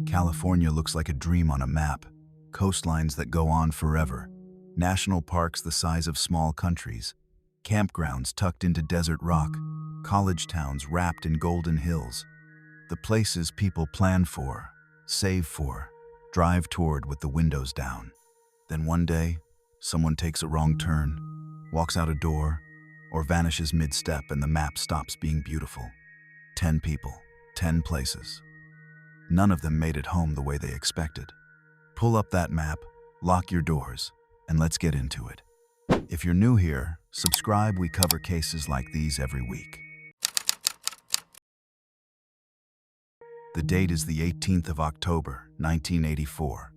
California looks like a dream on a map. Coastlines that go on forever. National parks the size of small countries. Campgrounds tucked into desert rock. College towns wrapped in golden hills. The places people plan for, save for, drive toward with the windows down. Then one day, someone takes a wrong turn, walks out a door, or vanishes mid-step and the map stops being beautiful. 10 people, 10 places. None of them made it home the way they expected. Pull up that map, lock your doors, and let's get into it. If you're new here, subscribe. We cover cases like these every week. The date is the 18th of October, 1984.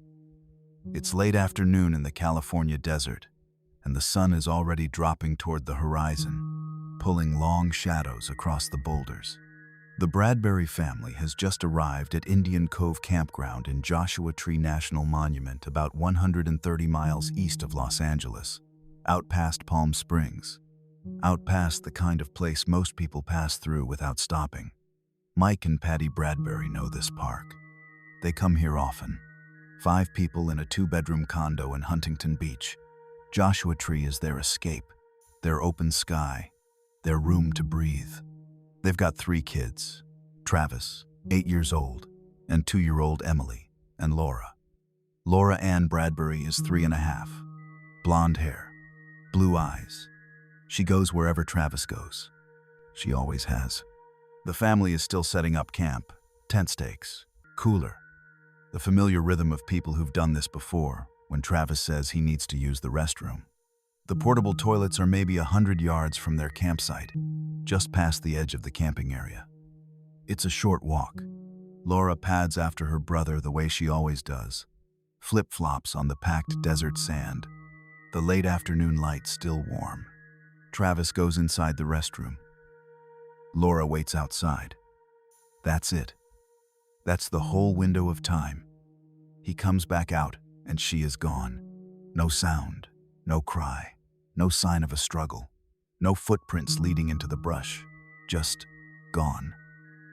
It's late afternoon in the California desert, and the sun is already dropping toward the horizon, pulling long shadows across the boulders. The Bradbury family has just arrived at Indian Cove Campground in Joshua Tree National Monument, about 130 miles east of Los Angeles, out past Palm Springs, out past the kind of place most people pass through without stopping. Mike and Patty Bradbury know this park. They come here often. 5 people in a 2-bedroom condo in Huntington Beach. Joshua Tree is their escape, their open sky, their room to breathe. They've got 3 kids, Travis, 8 years old, and 2-year-old Emily, and Laura. Laura Ann Bradbury is 3.5, blonde hair, blue eyes. She goes wherever Travis goes. She always has. The family is still setting up camp, tent stakes, cooler. The familiar rhythm of people who've done this before when Travis says he needs to use the restroom. The portable toilets are maybe 100 yards from their campsite, just past the edge of the camping area. It's a short walk. Laura pads after her brother the way she always does. Flip-flops on the packed desert sand. The late afternoon light still warm. Travis goes inside the restroom. Laura waits outside. That's it. That's the whole window of time. He comes back out, and she is gone. No sound, no cry, no sign of a struggle, no footprints leading into the brush, just gone.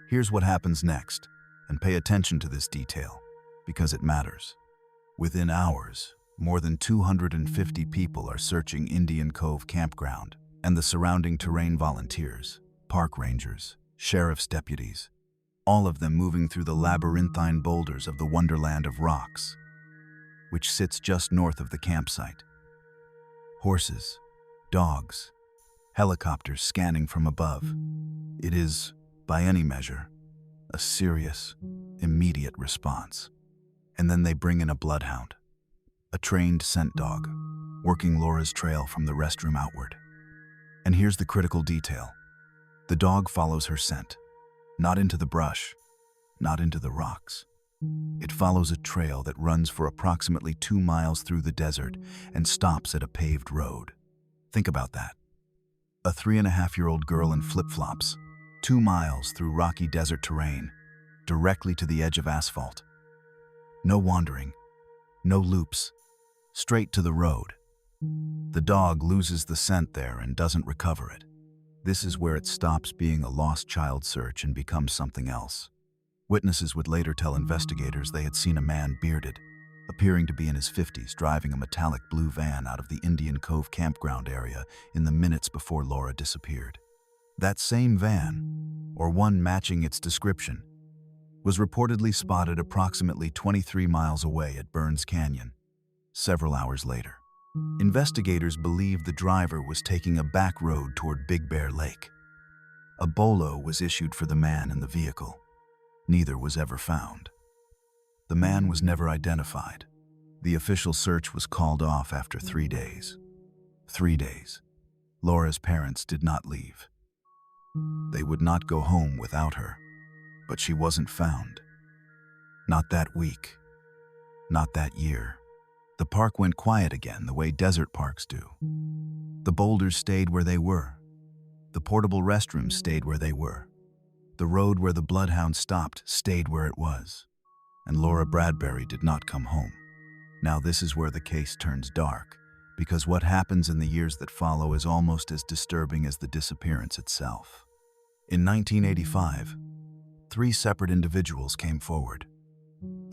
Here's what happens next, and pay attention to this detail, because it matters. Within hours, more than 250 people are searching Indian Cove Campground and the surrounding terrain. Volunteers, park rangers, sheriff's deputies, all of them moving through the labyrinthine boulders of the wonderland of rocks, which sits just north of the campsite. Horses, dogs, helicopters scanning from above. It is, by any measure, a serious, immediate response. And then they bring in a bloodhound, a trained scent dog, working Laura's trail from the restroom outward. And here's the critical detail. The dog follows her scent, not into the brush, not into the rocks. It follows a trail that runs for approximately 2 miles through the desert and stops at a paved road. Think about that. A 3.5-year-old girl in flip-flops, 2 miles through rocky desert terrain, directly to the edge of asphalt. No wandering, no loops, straight to the road. The dog loses the scent there and doesn't recover it. This is where it stops being a lost child search and becomes something else. Witnesses would later tell investigators they had seen a man bearded, appearing to be in his 50s, driving a metallic blue van out of the Indian Cove Campground area in the minutes before Laura disappeared. That same van, or one matching its description, was reportedly spotted approximately 23 miles away at Burns Canyon, several hours later. Investigators believe the driver was taking a back road toward Big Bear Lake. A bolo was issued for the man in the vehicle. Neither was ever found. The man was never identified. The official search was called off after 3 days. 3 days. Laura's parents did not leave. They would not go home without her, but she wasn't found. Not that week. Not that year. The park went quiet again the way desert parks do. The boulders stayed where they were. The portable restrooms stayed where they were. The road where the bloodhound stopped stayed where it was. And Laura Bradbury did not come home. Now this is where the case turns dark, because what happens in the years that follow is almost as disturbing as the disappearance itself. In 1985, 3 separate individuals came forward.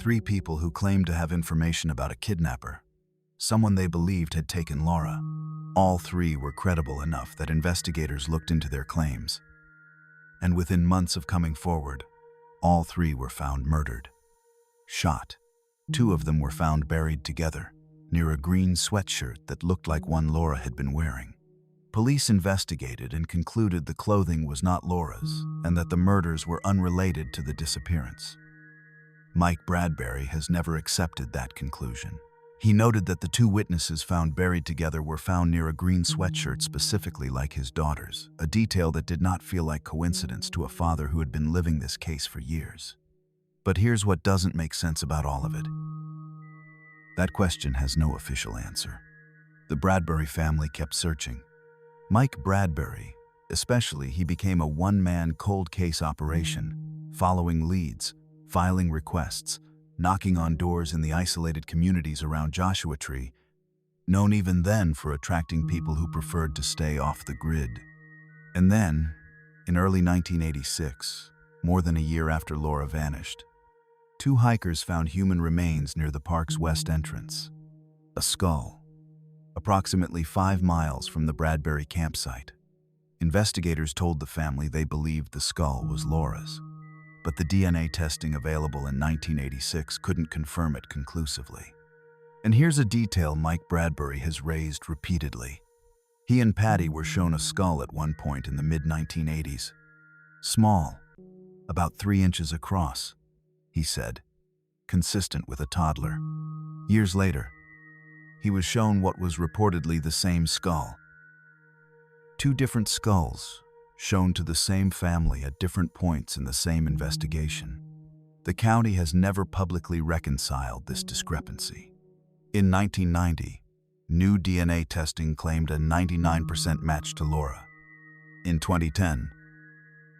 3 people who claimed to have information about a kidnapper, someone they believed had taken Laura. All 3 were credible enough that investigators looked into their claims. And within months of coming forward, all 3 were found murdered. Shot. 2 of them were found buried together, near a green sweatshirt that looked like one Laura had been wearing. Police investigated and concluded the clothing was not Laura's and that the murders were unrelated to the disappearance. Mike Bradbury has never accepted that conclusion. He noted that the 2 witnesses found buried together were found near a green sweatshirt specifically like his daughter's, a detail that did not feel like coincidence to a father who had been living this case for years. But here's what doesn't make sense about all of it. That question has no official answer. The Bradbury family kept searching. Mike Bradbury, especially, he became a one-man cold case operation, following leads, filing requests, knocking on doors in the isolated communities around Joshua Tree, known even then for attracting people who preferred to stay off the grid. And then, in early 1986, more than a year after Laura vanished, 2 hikers found human remains near the park's west entrance. A skull, approximately 5 miles from the Bradbury campsite. Investigators told the family they believed the skull was Laura's, but the DNA testing available in 1986 couldn't confirm it conclusively. And here's a detail Mike Bradbury has raised repeatedly. He and Patty were shown a skull at one point in the mid-1980s. Small, about 3 inches across, he said, consistent with a toddler. Years later, he was shown what was reportedly the same skull. 2 different skulls, shown to the same family at different points in the same investigation. The county has never publicly reconciled this discrepancy. In 1990, new DNA testing claimed a 99% match to Laura. In 2010,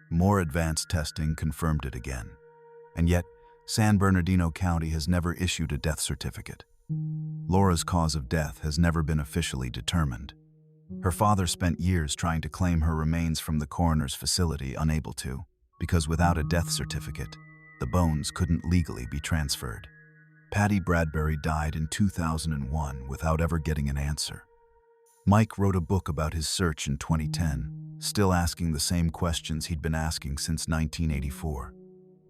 more advanced testing confirmed it again. And yet, San Bernardino County has never issued a death certificate. Laura's cause of death has never been officially determined. Her father spent years trying to claim her remains from the coroner's facility, unable to, because without a death certificate, the bones couldn't legally be transferred. Patty Bradbury died in 2001 without ever getting an answer. Mike wrote a book about his search in 2010, still asking the same questions he'd been asking since 1984.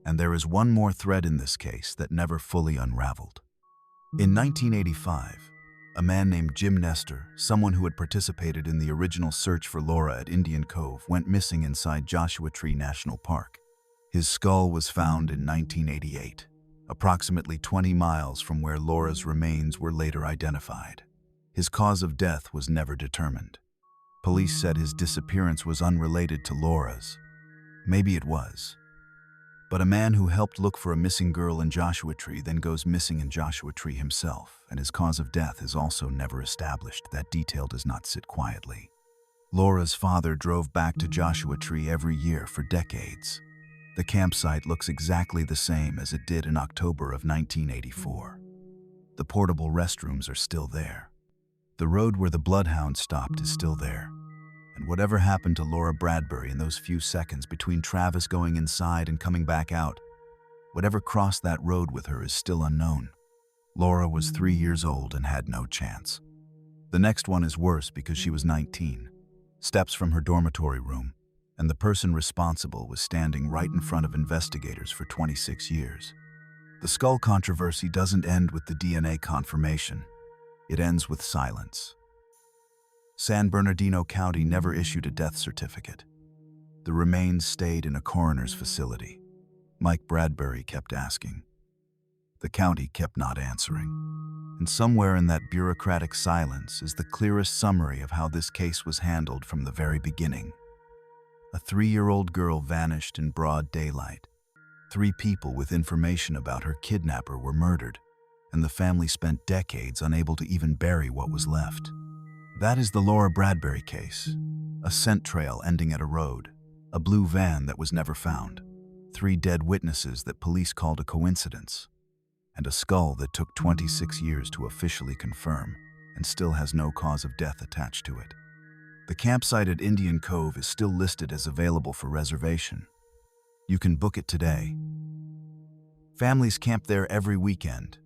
And there is one more thread in this case that never fully unraveled. In 1985, a man named Jim Nestor, someone who had participated in the original search for Laura at Indian Cove, went missing inside Joshua Tree National Park. His skull was found in 1988, approximately 20 miles from where Laura's remains were later identified. His cause of death was never determined. Police said his disappearance was unrelated to Laura's. Maybe it was. But a man who helped look for a missing girl in Joshua Tree then goes missing in Joshua Tree himself, and his cause of death is also never established. That detail does not sit quietly. Laura's father drove back to Joshua Tree every year for decades. The campsite looks exactly the same as it did in October of 1984. The portable restrooms are still there. The road where the bloodhound stopped is still there. And whatever happened to Laura Bradbury in those few seconds between Travis going inside and coming back out, whatever crossed that road with her is still unknown. Laura was 3 years old and had no chance. The next one is worse because she was 19, steps from her dormitory room, and the person responsible was standing right in front of investigators for 26 years. The skull controversy doesn't end with the DNA confirmation. It ends with silence. San Bernardino County never issued a death certificate. The remains stayed in a coroner's facility. Mike Bradbury kept asking. The county kept not answering. And somewhere in that bureaucratic silence is the clearest summary of how this case was handled from the very beginning. A 3-year-old girl vanished in broad daylight. 3 people with information about her kidnapper were murdered, and the family spent decades unable to even bury what was left. That is the Laura Bradbury case. A scent trail ending at a road, a blue van that was never found, 3 dead witnesses that police called a coincidence, and a skull that took 26 years to officially confirm and still has no cause of death attached to it. The campsite at Indian Cove is still listed as available for reservation. You can book it today. Families camp there every weekend.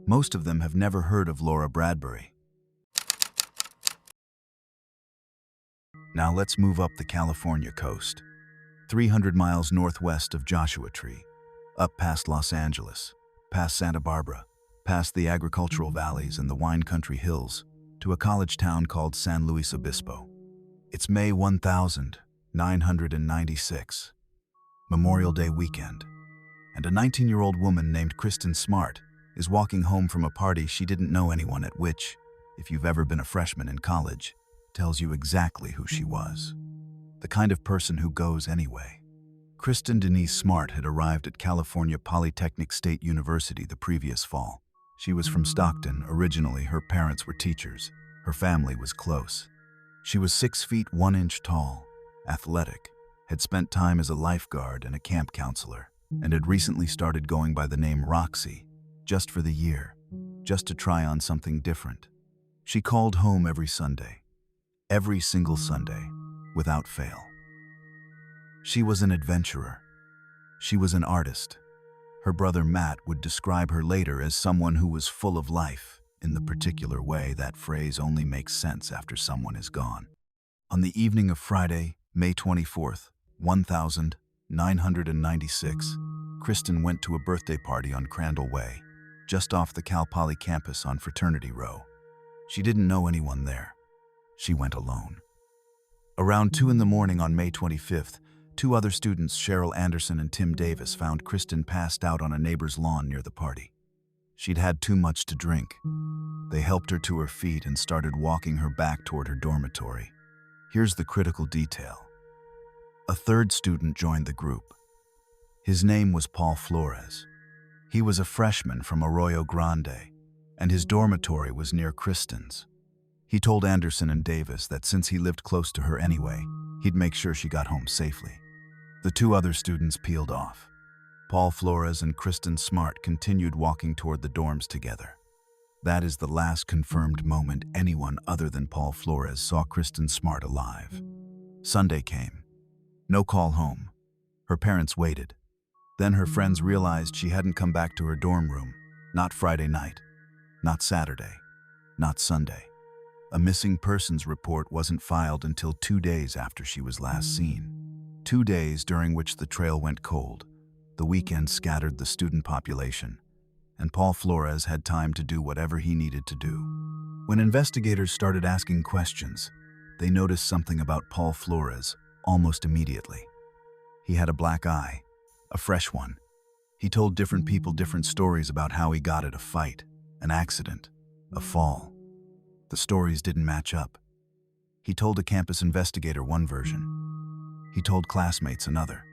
Most of them have never heard of Laura Bradbury. Now let's move up the California coast, 300 miles northwest of Joshua Tree, up past Los Angeles, past Santa Barbara, past the agricultural valleys and the wine country hills, to a college town called San Luis Obispo. It's May 1996, Memorial Day weekend, and a 19-year-old woman named Kristen Smart is walking home from a party she didn't know anyone at, which, if you've ever been a freshman in college, tells you exactly who she was. The kind of person who goes anyway. Kristen Denise Smart had arrived at California Polytechnic State University the previous fall. She was from Stockton. Originally, her parents were teachers. Her family was close. She was 6 feet 1 inch tall, athletic, had spent time as a lifeguard and a camp counselor, and had recently started going by the name Roxy, just for the year, just to try on something different. She called home every single Sunday, without fail. She was an adventurer. She was an artist. Her brother Matt would describe her later as someone who was full of life, in the particular way that phrase only makes sense after someone is gone. On the evening of Friday, May 24th, 1996, Kristen went to a birthday party on Crandall Way, just off the Cal Poly campus on Fraternity Row. She didn't know anyone there. She went alone. Around 2 in the morning on May 25th, 2 other students, Cheryl Anderson and Tim Davis, found Kristen passed out on a neighbor's lawn near the party. She'd had too much to drink. They helped her to her feet and started walking her back toward her dormitory. Here's the critical detail. A third student joined the group. His name was Paul Flores. He was a freshman from Arroyo Grande, and his dormitory was near Kristen's. He told Anderson and Davis that since he lived close to her anyway, he'd make sure she got home safely. The 2 other students peeled off. Paul Flores and Kristen Smart continued walking toward the dorms together. That is the last confirmed moment anyone other than Paul Flores saw Kristen Smart alive. Sunday came. No call home. Her parents waited. Then her friends realized she hadn't come back to her dorm room. Not Friday night. Not Saturday. Not Sunday. A missing persons report wasn't filed until 2 days after she was last seen. 2 days during which the trail went cold. The weekend scattered the student population, and Paul Flores had time to do whatever he needed to do. When investigators started asking questions, they noticed something about Paul Flores almost immediately. He had a black eye, a fresh one. He told different people different stories about how he got at a fight, an accident, a fall. The stories didn't match up. He told a campus investigator one version. He told classmates another.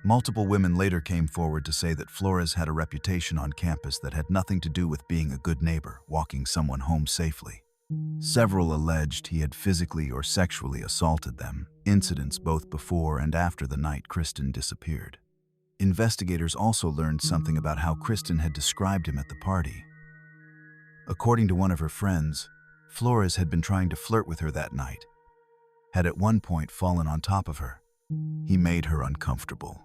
Multiple women later came forward to say that Flores had a reputation on campus that had nothing to do with being a good neighbor, walking someone home safely. Several alleged he had physically or sexually assaulted them, incidents both before and after the night Kristen disappeared. Investigators also learned something about how Kristen had described him at the party. According to one of her friends, Flores had been trying to flirt with her that night, had at one point fallen on top of her. He made her uncomfortable.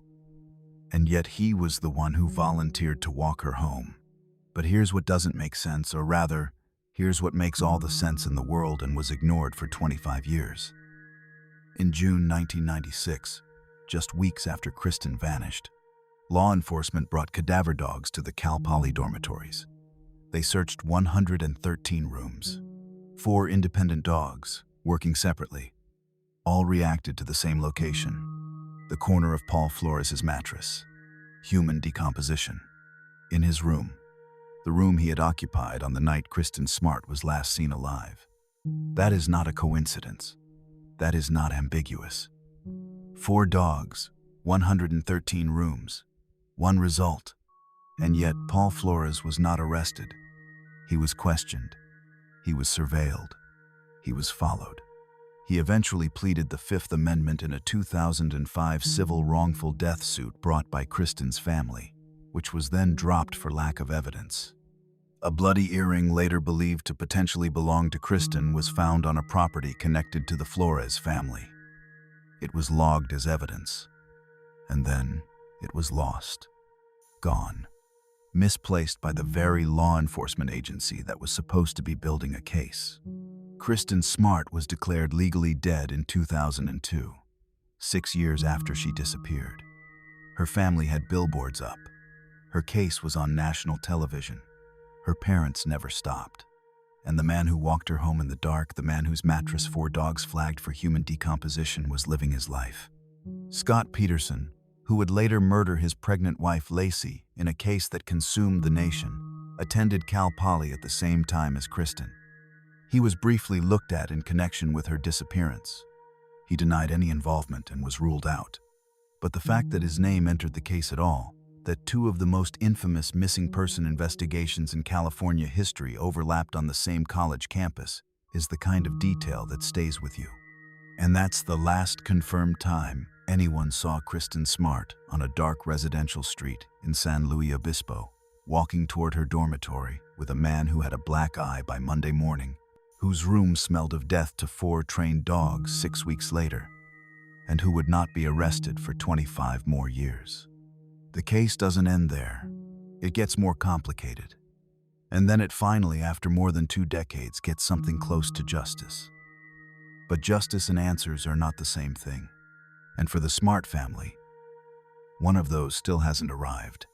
And yet he was the one who volunteered to walk her home. But here's what doesn't make sense, or rather, here's what makes all the sense in the world and was ignored for 25 years. In June 1996, just weeks after Kristen vanished, law enforcement brought cadaver dogs to the Cal Poly dormitories. They searched 113 rooms. 4 independent dogs, working separately, all reacted to the same location, the corner of Paul Flores' mattress. Human decomposition. In his room, the room he had occupied on the night Kristen Smart was last seen alive. That is not a coincidence. That is not ambiguous. 4 dogs, 113 rooms, 1 result. And yet Paul Flores was not arrested. He was questioned. He was surveilled. He was followed. He eventually pleaded the Fifth Amendment in a 2005 civil wrongful death suit brought by Kristen's family, which was then dropped for lack of evidence. A bloody earring later believed to potentially belong to Kristen was found on a property connected to the Flores family. It was logged as evidence, and then it was lost. gone, misplaced by the very law enforcement agency that was supposed to be building a case. Kristen Smart was declared legally dead in 2002, 6 years after she disappeared. Her family had billboards up. Her case was on national television. Her parents never stopped. And the man who walked her home in the dark, the man whose mattress 4 dogs flagged for human decomposition, was living his life. Scott Peterson, who would later murder his pregnant wife Lacey in a case that consumed the nation, attended Cal Poly at the same time as Kristen. He was briefly looked at in connection with her disappearance. He denied any involvement and was ruled out. But the fact that his name entered the case at all, that 2 of the most infamous missing person investigations in California history overlapped on the same college campus, is the kind of detail that stays with you. And that's the last confirmed time anyone saw Kristen Smart on a dark residential street in San Luis Obispo, walking toward her dormitory with a man who had a black eye by Monday morning, whose room smelled of death to 4 trained dogs 6 weeks later, and who would not be arrested for 25 more years. The case doesn't end there. It gets more complicated. And then it finally, after more than 2 decades, gets something close to justice. But justice and answers are not the same thing. And for the Smart family, one of those still hasn't arrived.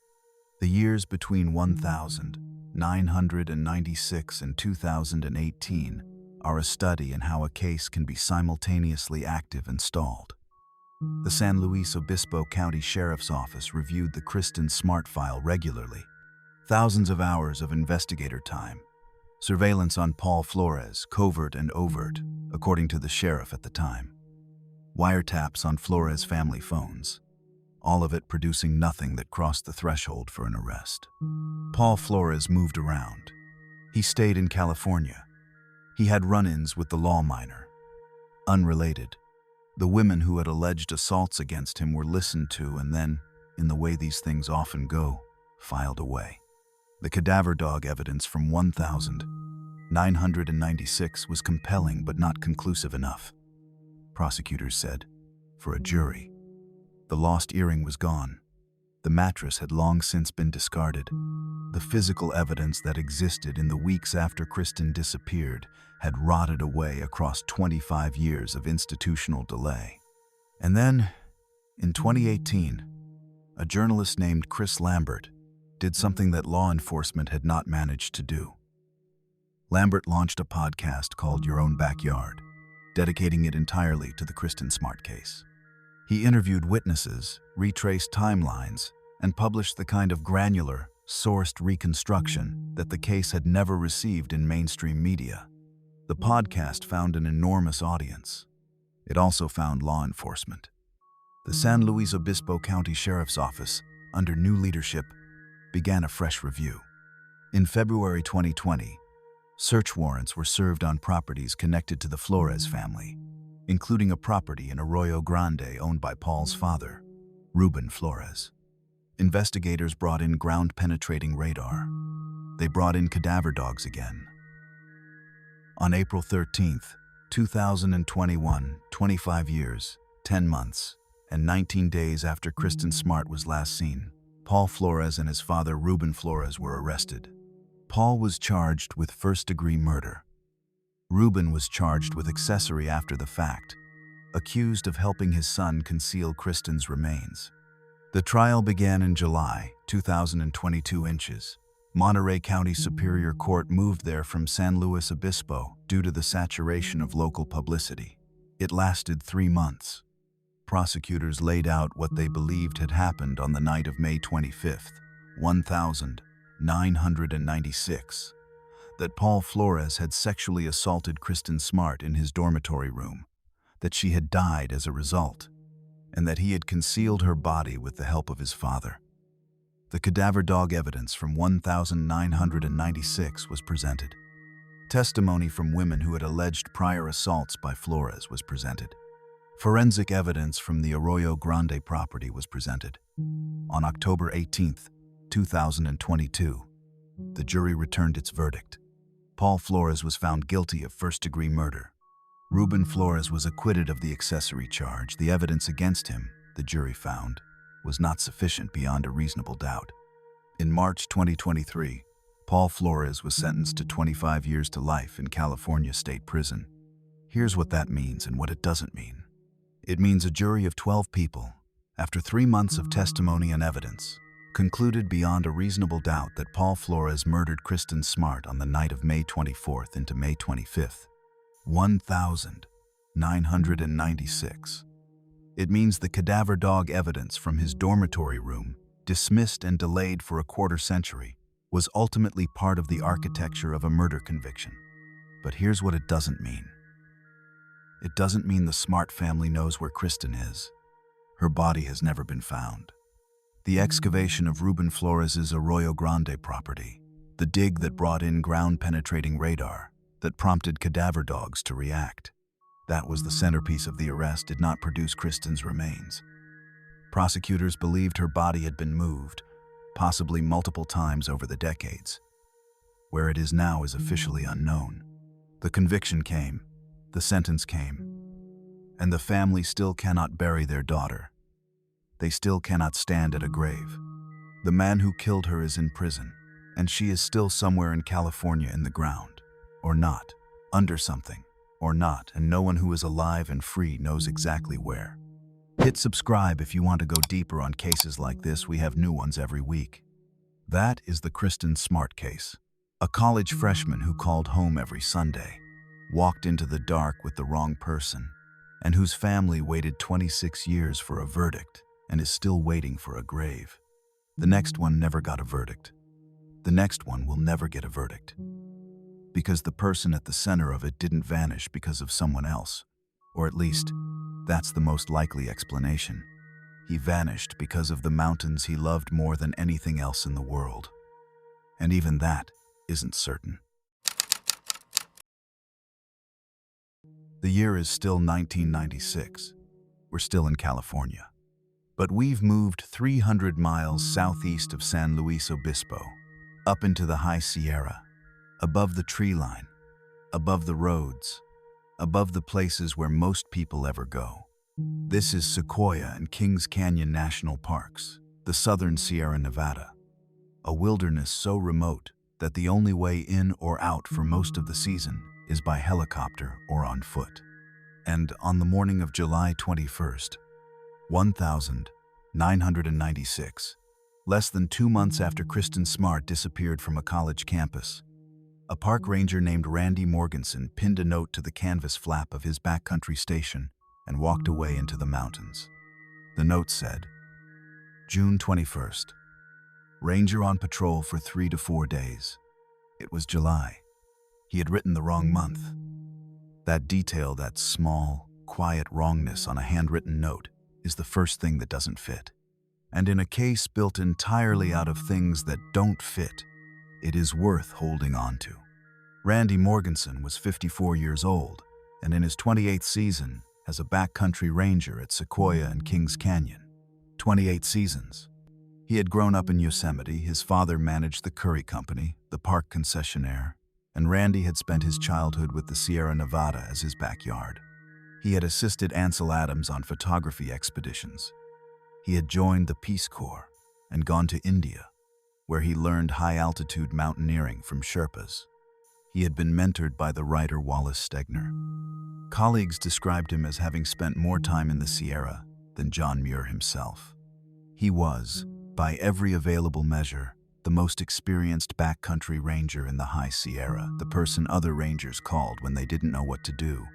The years between 1996 and 2018 are a study in how a case can be simultaneously active and stalled. The San Luis Obispo County Sheriff's Office reviewed the Kristen Smart file regularly. Thousands of hours of investigator time. Surveillance on Paul Flores, covert and overt, according to the sheriff at the time. Wiretaps on Flores' family phones. All of it producing nothing that crossed the threshold for an arrest. Paul Flores moved around. He stayed in California. He had run-ins with the law miner. Unrelated. The women who had alleged assaults against him were listened to and then, in the way these things often go, filed away. The cadaver dog evidence from 1996 was compelling but not conclusive enough. Prosecutors said, for a jury. The lost earring was gone. The mattress had long since been discarded. The physical evidence that existed in the weeks after Kristen disappeared had rotted away across 25 years of institutional delay. And then, in 2018, a journalist named Chris Lambert did something that law enforcement had not managed to do. Lambert launched a podcast called Your Own Backyard, dedicating it entirely to the Kristen Smart case. He interviewed witnesses, retraced timelines, and published the kind of granular, sourced reconstruction that the case had never received in mainstream media. The podcast found an enormous audience. It also found law enforcement. The San Luis Obispo County Sheriff's Office, under new leadership, began a fresh review. In February 2020, search warrants were served on properties connected to the Flores family, including a property in Arroyo Grande owned by Paul's father, Ruben Flores. Investigators brought in ground-penetrating radar. They brought in cadaver dogs again. On April 13, 2021, 25 years, 10 months, and 19 days after Kristen Smart was last seen, Paul Flores and his father Ruben Flores were arrested. Paul was charged with first-degree murder. Ruben was charged with accessory after the fact, accused of helping his son conceal Kristen's remains. The trial began in July 2022. Monterey County Superior Court moved there from San Luis Obispo due to the saturation of local publicity. It lasted 3 months. Prosecutors laid out what they believed had happened on the night of May 25, 1996, that Paul Flores had sexually assaulted Kristen Smart in his dormitory room, that she had died as a result, and that he had concealed her body with the help of his father. The cadaver dog evidence from 1996 was presented. Testimony from women who had alleged prior assaults by Flores was presented. Forensic evidence from the Arroyo Grande property was presented. On October 18, 2022, the jury returned its verdict. Paul Flores was found guilty of first-degree murder. Ruben Flores was acquitted of the accessory charge. The evidence against him, the jury found, was not sufficient beyond a reasonable doubt. In March 2023, Paul Flores was sentenced to 25 years to life in California State Prison. Here's what that means and what it doesn't mean. It means a jury of 12 people, after 3 months of testimony and evidence, concluded beyond a reasonable doubt that Paul Flores murdered Kristen Smart on the night of May 24th into May 25th, 1996. It means the cadaver dog evidence from his dormitory room, dismissed and delayed for a quarter century, was ultimately part of the architecture of a murder conviction. But here's what it doesn't mean. It doesn't mean the Smart family knows where Kristen is. Her body has never been found. The excavation of Ruben Flores' Arroyo Grande property, the dig that brought in ground-penetrating radar, that prompted cadaver dogs to react, that was the centerpiece of the arrest, did not produce Kristen's remains. Prosecutors believed her body had been moved, possibly multiple times over the decades. Where it is now is officially unknown. The conviction came, the sentence came, and the family still cannot bury their daughter. They still cannot stand at a grave. The man who killed her is in prison, and she is still somewhere in California in the ground, or not, under something, or not, and no one who is alive and free knows exactly where. Hit subscribe if you want to go deeper on cases like this. We have new ones every week. That is the Kristen Smart case. A college freshman who called home every Sunday, walked into the dark with the wrong person, and whose family waited 26 years for a verdict and is still waiting for a grave. The next one never got a verdict. The next one will never get a verdict. Because the person at the center of it didn't vanish because of someone else, or at least, that's the most likely explanation. He vanished because of the mountains he loved more than anything else in the world. And even that isn't certain. The year is still 1996. We're still in California. But we've moved 300 miles southeast of San Luis Obispo, up into the high Sierra, above the tree line, above the roads, above the places where most people ever go. This is Sequoia and Kings Canyon National Parks, the southern Sierra Nevada, a wilderness so remote that the only way in or out for most of the season is by helicopter or on foot. And on the morning of July 21st, 1996, less than 2 months after Kristen Smart disappeared from a college campus, a park ranger named Randy Morgenson pinned a note to the canvas flap of his backcountry station and walked away into the mountains. The note said, June 21st, ranger on patrol for 3 to 4 days. It was July. He had written the wrong month. That detail, that small, quiet wrongness on a handwritten note, is the first thing that doesn't fit. And in a case built entirely out of things that don't fit, it is worth holding on to. Randy Morgenson was 54 years old, and in his 28th season as a backcountry ranger at Sequoia and Kings Canyon. 28 seasons. He had grown up in Yosemite, his father managed the Curry Company, the park concessionaire, and Randy had spent his childhood with the Sierra Nevada as his backyard. He had assisted Ansel Adams on photography expeditions. He had joined the Peace Corps and gone to India, where he learned high-altitude mountaineering from Sherpas. He had been mentored by the writer Wallace Stegner. Colleagues described him as having spent more time in the Sierra than John Muir himself. He was, by every available measure, the most experienced backcountry ranger in the high Sierra, the person other rangers called when they didn't know what to do,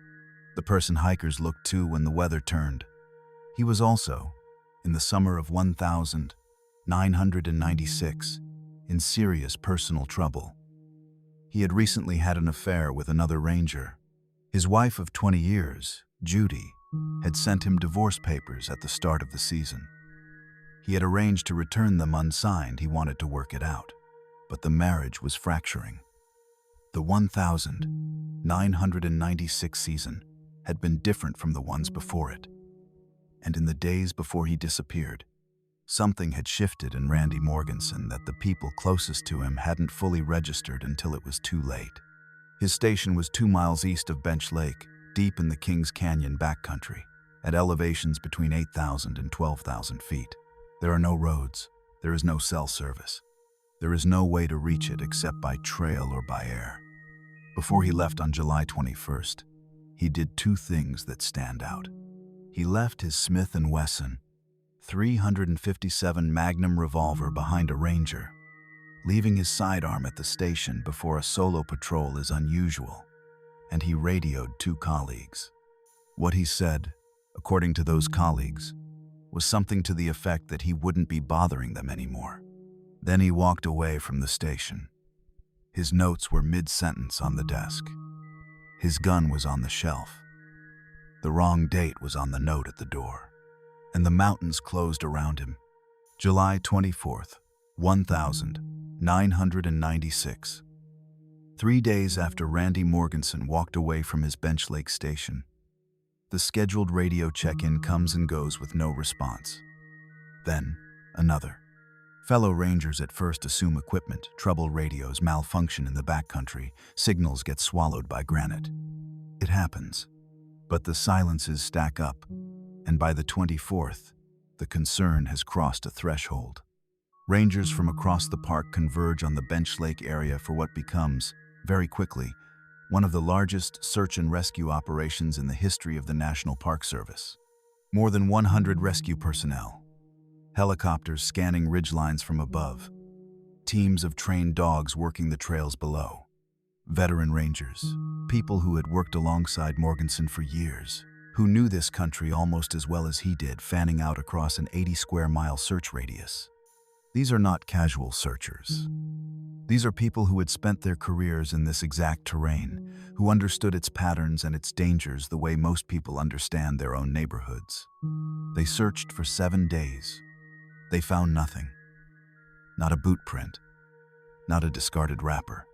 the person hikers looked to when the weather turned. He was also, in the summer of 1996, in serious personal trouble. He had recently had an affair with another ranger. His wife of 20 years, Judy, had sent him divorce papers at the start of the season. He had arranged to return them unsigned. He wanted to work it out, but the marriage was fracturing. The 1996 season had been different from the ones before it. And in the days before he disappeared, something had shifted in Randy Morgenson that the people closest to him hadn't fully registered until it was too late. His station was 2 miles east of Bench Lake, deep in the Kings Canyon backcountry, at elevations between 8,000 and 12,000 feet. There are no roads. There is no cell service. There is no way to reach it except by trail or by air. Before he left on July 21st, he did two things that stand out. He left his Smith & Wesson .357 Magnum revolver behind a Ranger. Leaving his sidearm at the station before a solo patrol is unusual, and he radioed two colleagues. What he said, according to those colleagues, was something to the effect that he wouldn't be bothering them anymore. Then he walked away from the station. His notes were mid-sentence on the desk. His gun was on the shelf. The wrong date was on the note at the door. And the mountains closed around him. July 24th, 1996. 3 days after Randy Morgenson walked away from his Bench Lake station, the scheduled radio check-in comes and goes with no response. Then, another. Fellow Rangers at first assume equipment, trouble radios, malfunction in the backcountry, signals get swallowed by granite. It happens. But the silences stack up, and by the 24th, the concern has crossed a threshold. Rangers from across the park converge on the Bench Lake area for what becomes, very quickly, one of the largest search and rescue operations in the history of the National Park Service. More than 100 rescue personnel, helicopters scanning ridgelines from above, teams of trained dogs working the trails below, veteran rangers, people who had worked alongside Morgenson for years, who knew this country almost as well as he did, fanning out across an 80-square-mile search radius. These are not casual searchers. These are people who had spent their careers in this exact terrain, who understood its patterns and its dangers the way most people understand their own neighborhoods. They searched for 7 days. They found nothing. Not a boot print. Not a discarded wrapper.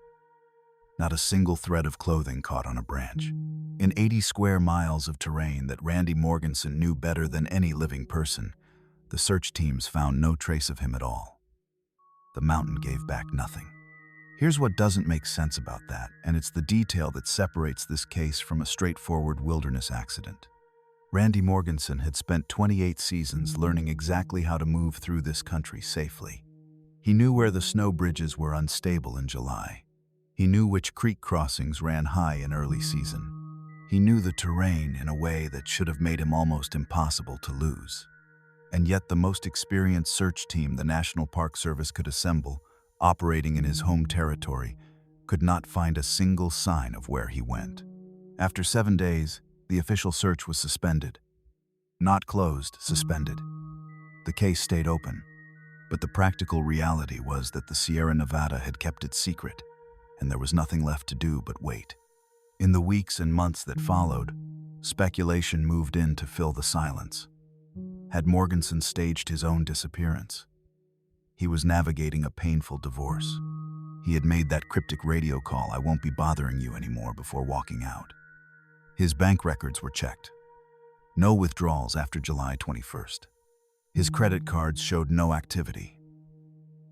Not a single thread of clothing caught on a branch. In 80 square miles of terrain that Randy Morgenson knew better than any living person, the search teams found no trace of him at all. The mountain gave back nothing. Here's what doesn't make sense about that, and it's the detail that separates this case from a straightforward wilderness accident. Randy Morgenson had spent 28 seasons learning exactly how to move through this country safely. He knew where the snow bridges were unstable in July. He knew which creek crossings ran high in early season. He knew the terrain in a way that should have made him almost impossible to lose. And yet the most experienced search team the National Park Service could assemble, operating in his home territory, could not find a single sign of where he went. After 7 days, the official search was suspended. Not closed, suspended. The case stayed open, but the practical reality was that the Sierra Nevada had kept it secret, and there was nothing left to do but wait. In the weeks and months that followed, speculation moved in to fill the silence. Had Morgenson staged his own disappearance? He was navigating a painful divorce. He had made that cryptic radio call, "I won't be bothering you anymore," before walking out. His bank records were checked. No withdrawals after July 21st. His credit cards showed no activity.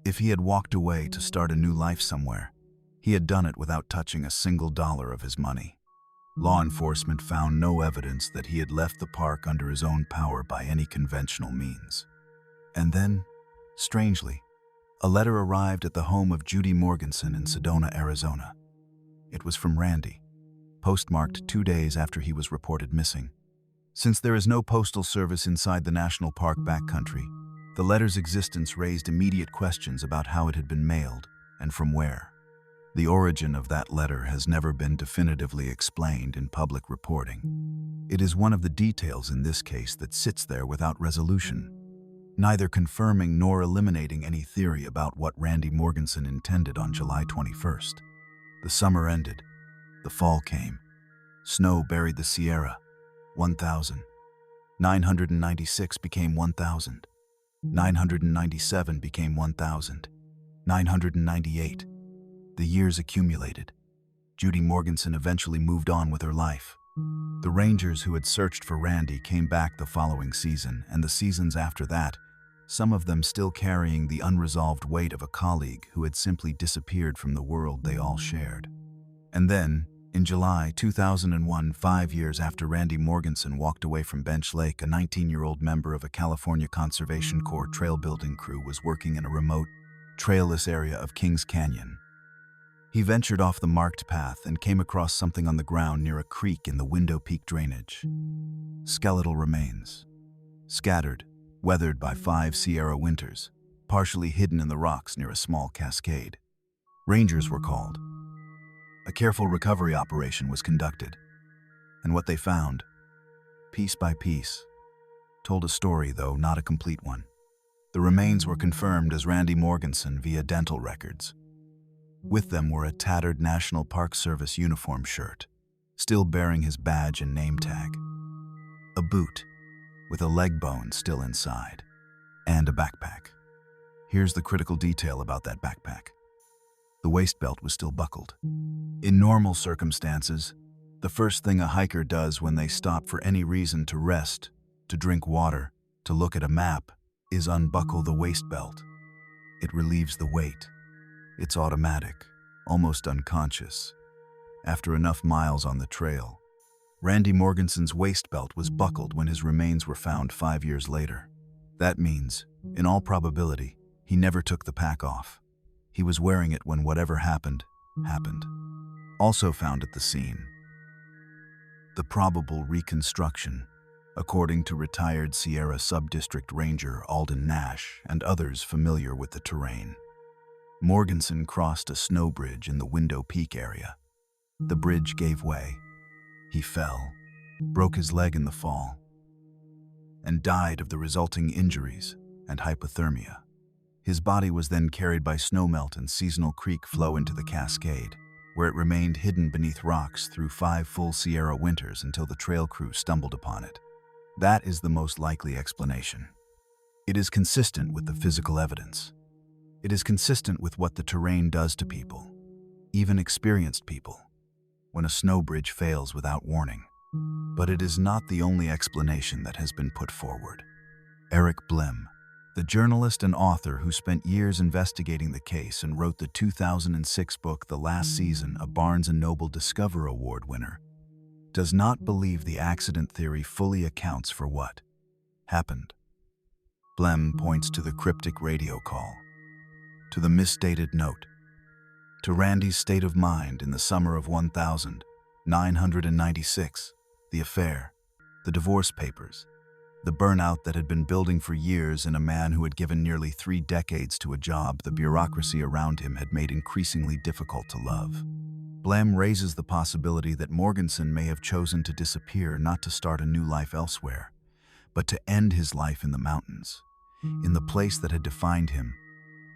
If he had walked away to start a new life somewhere, he had done it without touching a single dollar of his money. Law enforcement found no evidence that he had left the park under his own power by any conventional means. And then, strangely, a letter arrived at the home of Judy Morgenson in Sedona, Arizona. It was from Randy, postmarked 2 days after he was reported missing. Since there is no postal service inside the national park backcountry, the letter's existence raised immediate questions about how it had been mailed and from where. The origin of that letter has never been definitively explained in public reporting. It is one of the details in this case that sits there without resolution, neither confirming nor eliminating any theory about what Randy Morgenson intended on July 21st. The summer ended. The fall came. Snow buried the Sierra. 1,000. 996 became 1,000. 997 became 1,000. 998. The years accumulated. Judy Morgenson eventually moved on with her life. The Rangers who had searched for Randy came back the following season, and the seasons after that, some of them still carrying the unresolved weight of a colleague who had simply disappeared from the world they all shared. And then, in July 2001, 5 years after Randy Morgenson walked away from Bench Lake, a 19-year-old member of a California Conservation Corps trail building crew was working in a remote, trailless area of Kings Canyon. He ventured off the marked path and came across something on the ground near a creek in the Window Peak drainage. Skeletal remains, scattered, weathered by 5 Sierra winters, partially hidden in the rocks near a small cascade. Rangers were called. A careful recovery operation was conducted, and what they found, piece by piece, told a story, though not a complete one. The remains were confirmed as Randy Morgenson via dental records. With them were a tattered National Park Service uniform shirt, still bearing his badge and name tag, a boot with a leg bone still inside, and a backpack. Here's the critical detail about that backpack. The waist belt was still buckled. In normal circumstances, the first thing a hiker does when they stop for any reason to rest, to drink water, to look at a map, is unbuckle the waist belt. It relieves the weight. It's automatic, almost unconscious. After enough miles on the trail, Randy Morgenson's waist belt was buckled when his remains were found 5 years later. That means, in all probability, he never took the pack off. He was wearing it when whatever happened, happened. Also found at the scene, the probable reconstruction, according to retired Sierra Subdistrict Ranger Alden Nash and others familiar with the terrain. Morgenson crossed a snow bridge in the Window Peak area. The bridge gave way. He fell, broke his leg in the fall, and died of the resulting injuries and hypothermia. His body was then carried by snowmelt and seasonal creek flow into the cascade, where it remained hidden beneath rocks through 5 full Sierra winters until the trail crew stumbled upon it. That is the most likely explanation. It is consistent with the physical evidence. It is consistent with what the terrain does to people, even experienced people, when a snow bridge fails without warning. But it is not the only explanation that has been put forward. Eric Blem, the journalist and author who spent years investigating the case and wrote the 2006 book The Last Season, a Barnes & Noble Discover Award winner, does not believe the accident theory fully accounts for what happened. Blem points to the cryptic radio call, to the misstated note, to Randy's state of mind in the summer of 1996, the affair, the divorce papers, the burnout that had been building for years in a man who had given nearly 3 decades to a job the bureaucracy around him had made increasingly difficult to love. Blem raises the possibility that Morgenson may have chosen to disappear not to start a new life elsewhere, but to end his life in the mountains, in the place that had defined him,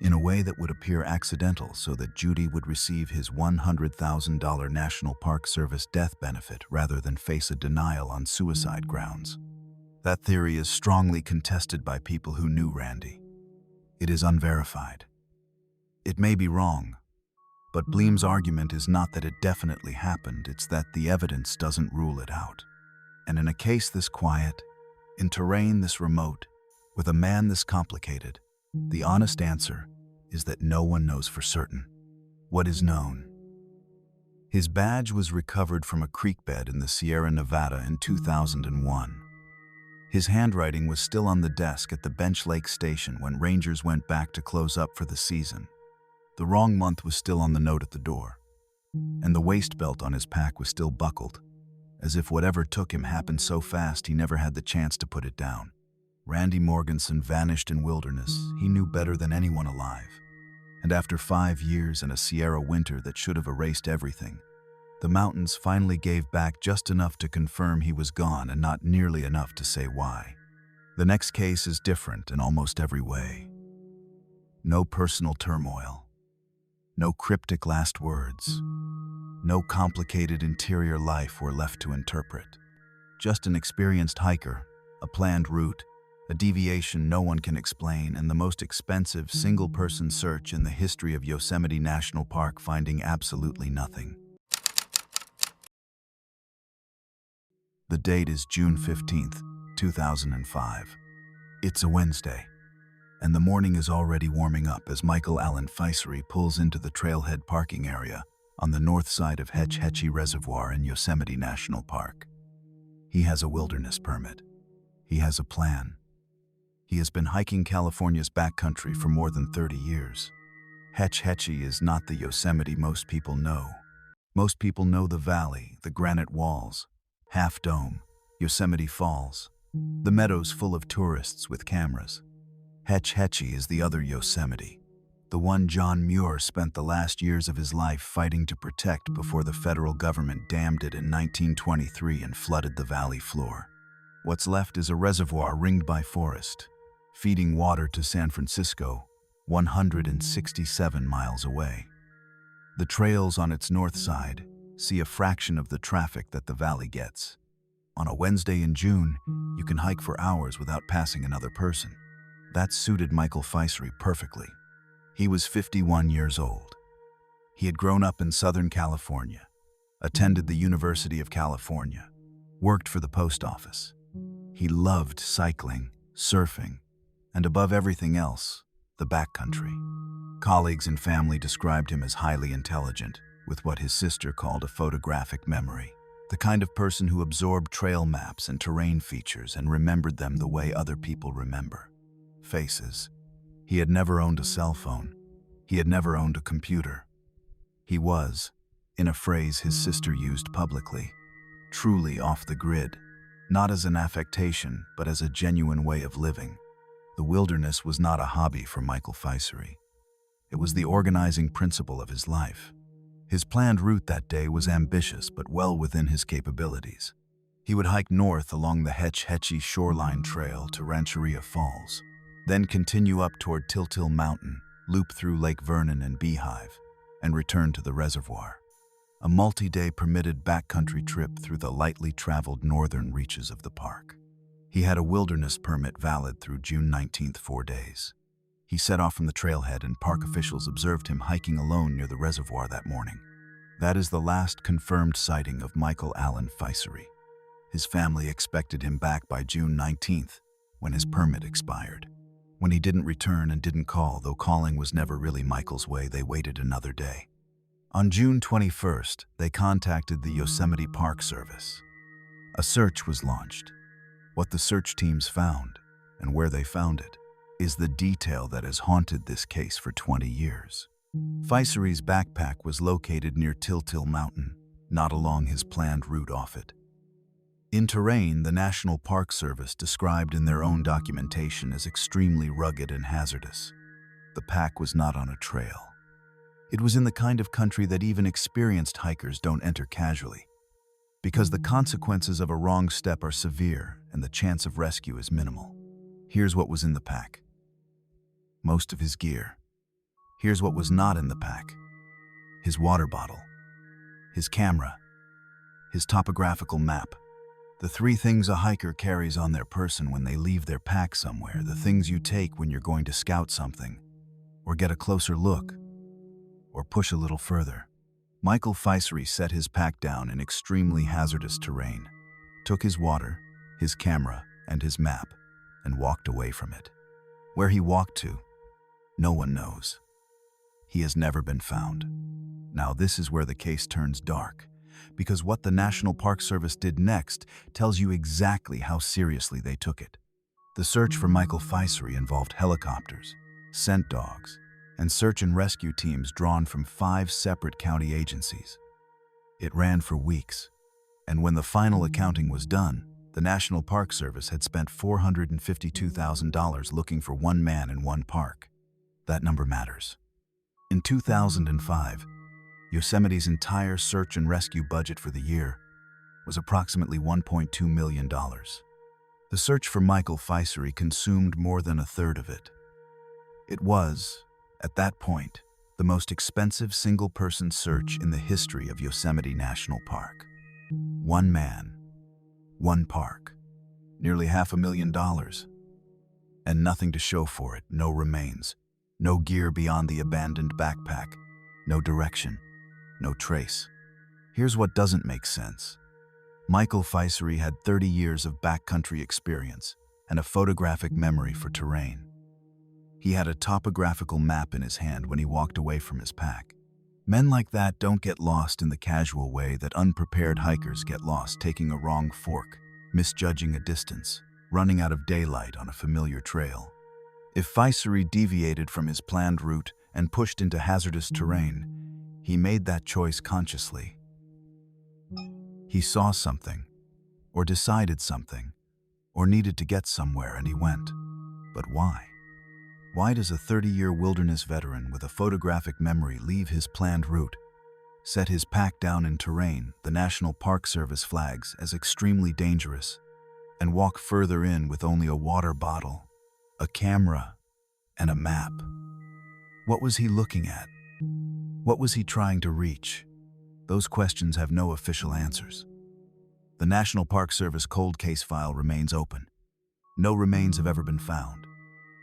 in a way that would appear accidental so that Judy would receive his $100,000 National Park Service death benefit rather than face a denial on suicide grounds. That theory is strongly contested by people who knew Randy. It is unverified. It may be wrong, but Blem's argument is not that it definitely happened, it's that the evidence doesn't rule it out. And in a case this quiet, in terrain this remote, with a man this complicated, the honest answer is that no one knows for certain. What is known? His badge was recovered from a creek bed in the Sierra Nevada in 2001. His handwriting was still on the desk at the Bench Lake station when Rangers went back to close up for the season. The wrong month was still on the note at the door, and the waist belt on his pack was still buckled, as if whatever took him happened so fast he never had the chance to put it down. Randy Morgenson vanished in wilderness he knew better than anyone alive, and after 5 years and a Sierra winter that should have erased everything, the mountains finally gave back just enough to confirm he was gone and not nearly enough to say why. The next case is different in almost every way. No personal turmoil. No cryptic last words. No complicated interior life we're left to interpret. Just an experienced hiker, a planned route, a deviation no one can explain, and the most expensive single-person search in the history of Yosemite National Park finding absolutely nothing. The date is June 15th, 2005. It's a Wednesday, and the morning is already warming up as Michael Allen Faisery pulls into the trailhead parking area on the north side of Hetch Hetchy Reservoir in Yosemite National Park. He has a wilderness permit. He has a plan. He has been hiking California's backcountry for more than 30 years. Hetch Hetchy is not the Yosemite most people know. Most people know the valley, the granite walls, Half Dome, Yosemite Falls, the meadows full of tourists with cameras. Hetch Hetchy is the other Yosemite, the one John Muir spent the last years of his life fighting to protect before the federal government dammed it in 1923 and flooded the valley floor. What's left is a reservoir ringed by forest, feeding water to San Francisco, 167 miles away. The trails on its north side see a fraction of the traffic that the valley gets. On a Wednesday in June, you can hike for hours without passing another person. That suited Michael Faisery perfectly. He was 51 years old. He had grown up in Southern California, attended the University of California, worked for the post office. He loved cycling, surfing, and above everything else, the backcountry. Colleagues and family described him as highly intelligent, with what his sister called a photographic memory. The kind of person who absorbed trail maps and terrain features and remembered them the way other people remember faces. He had never owned a cell phone. He had never owned a computer. He was, in a phrase his sister used publicly, truly off the grid, not as an affectation, but as a genuine way of living. The wilderness was not a hobby for Michael Faisery. It was the organizing principle of his life. His planned route that day was ambitious but well within his capabilities. He would hike north along the Hetch Hetchy Shoreline Trail to Rancheria Falls, then continue up toward Tiltil Mountain, loop through Lake Vernon and Beehive, and return to the reservoir. A multi-day permitted backcountry trip through the lightly traveled northern reaches of the park. He had a wilderness permit valid through June 19th, 4 days. He set off from the trailhead and park officials observed him hiking alone near the reservoir that morning. That is the last confirmed sighting of Michael Allen Faisery. His family expected him back by June 19th, when his permit expired. When he didn't return and didn't call, though calling was never really Michael's way, they waited another day. On June 21st, they contacted the Yosemite Park Service. A search was launched. What the search teams found, and where they found it, is the detail that has haunted this case for 20 years. Faisery's backpack was located near Tiltil Mountain, not along his planned route off it. In terrain, the National Park Service described in their own documentation as extremely rugged and hazardous. The pack was not on a trail. It was in the kind of country that even experienced hikers don't enter casually, because the consequences of a wrong step are severe and the chance of rescue is minimal. Here's what was in the pack. Most of his gear. Here's what was not in the pack. His water bottle, his camera, his topographical map. The 3 things a hiker carries on their person when they leave their pack somewhere, the things you take when you're going to scout something, or get a closer look, or push a little further. Michael Faisery set his pack down in extremely hazardous terrain, took his water, his camera, and his map, and walked away from it. Where he walked to, no one knows. He has never been found. Now this is where the case turns dark, because what the National Park Service did next tells you exactly how seriously they took it. The search for Michael Faisery involved helicopters, scent dogs, and search and rescue teams drawn from 5 separate county agencies. It ran for weeks, and when the final accounting was done, the National Park Service had spent $452,000 looking for one man in one park. That number matters. In 2005, Yosemite's entire search and rescue budget for the year was approximately $1.2 million. The search for Michael Faisery consumed more than a third of it. It was, at that point, the most expensive single-person search in the history of Yosemite National Park. One man, one park, nearly $500,000, and nothing to show for it, no remains, no gear beyond the abandoned backpack, no direction, no trace. Here's what doesn't make sense. Michael Faisery had 30 years of backcountry experience and a photographic memory for terrain. He had a topographical map in his hand when he walked away from his pack. Men like that don't get lost in the casual way that unprepared hikers get lost, taking a wrong fork, misjudging a distance, running out of daylight on a familiar trail. If Faisery deviated from his planned route and pushed into hazardous terrain, he made that choice consciously. He saw something, or decided something, or needed to get somewhere, and he went. But why? Why does a 30-year wilderness veteran with a photographic memory leave his planned route, set his pack down in terrain the National Park Service flags as extremely dangerous, and walk further in with only a water bottle, a camera, and a map? What was he looking at? What was he trying to reach? Those questions have no official answers. The National Park Service cold case file remains open. No remains have ever been found.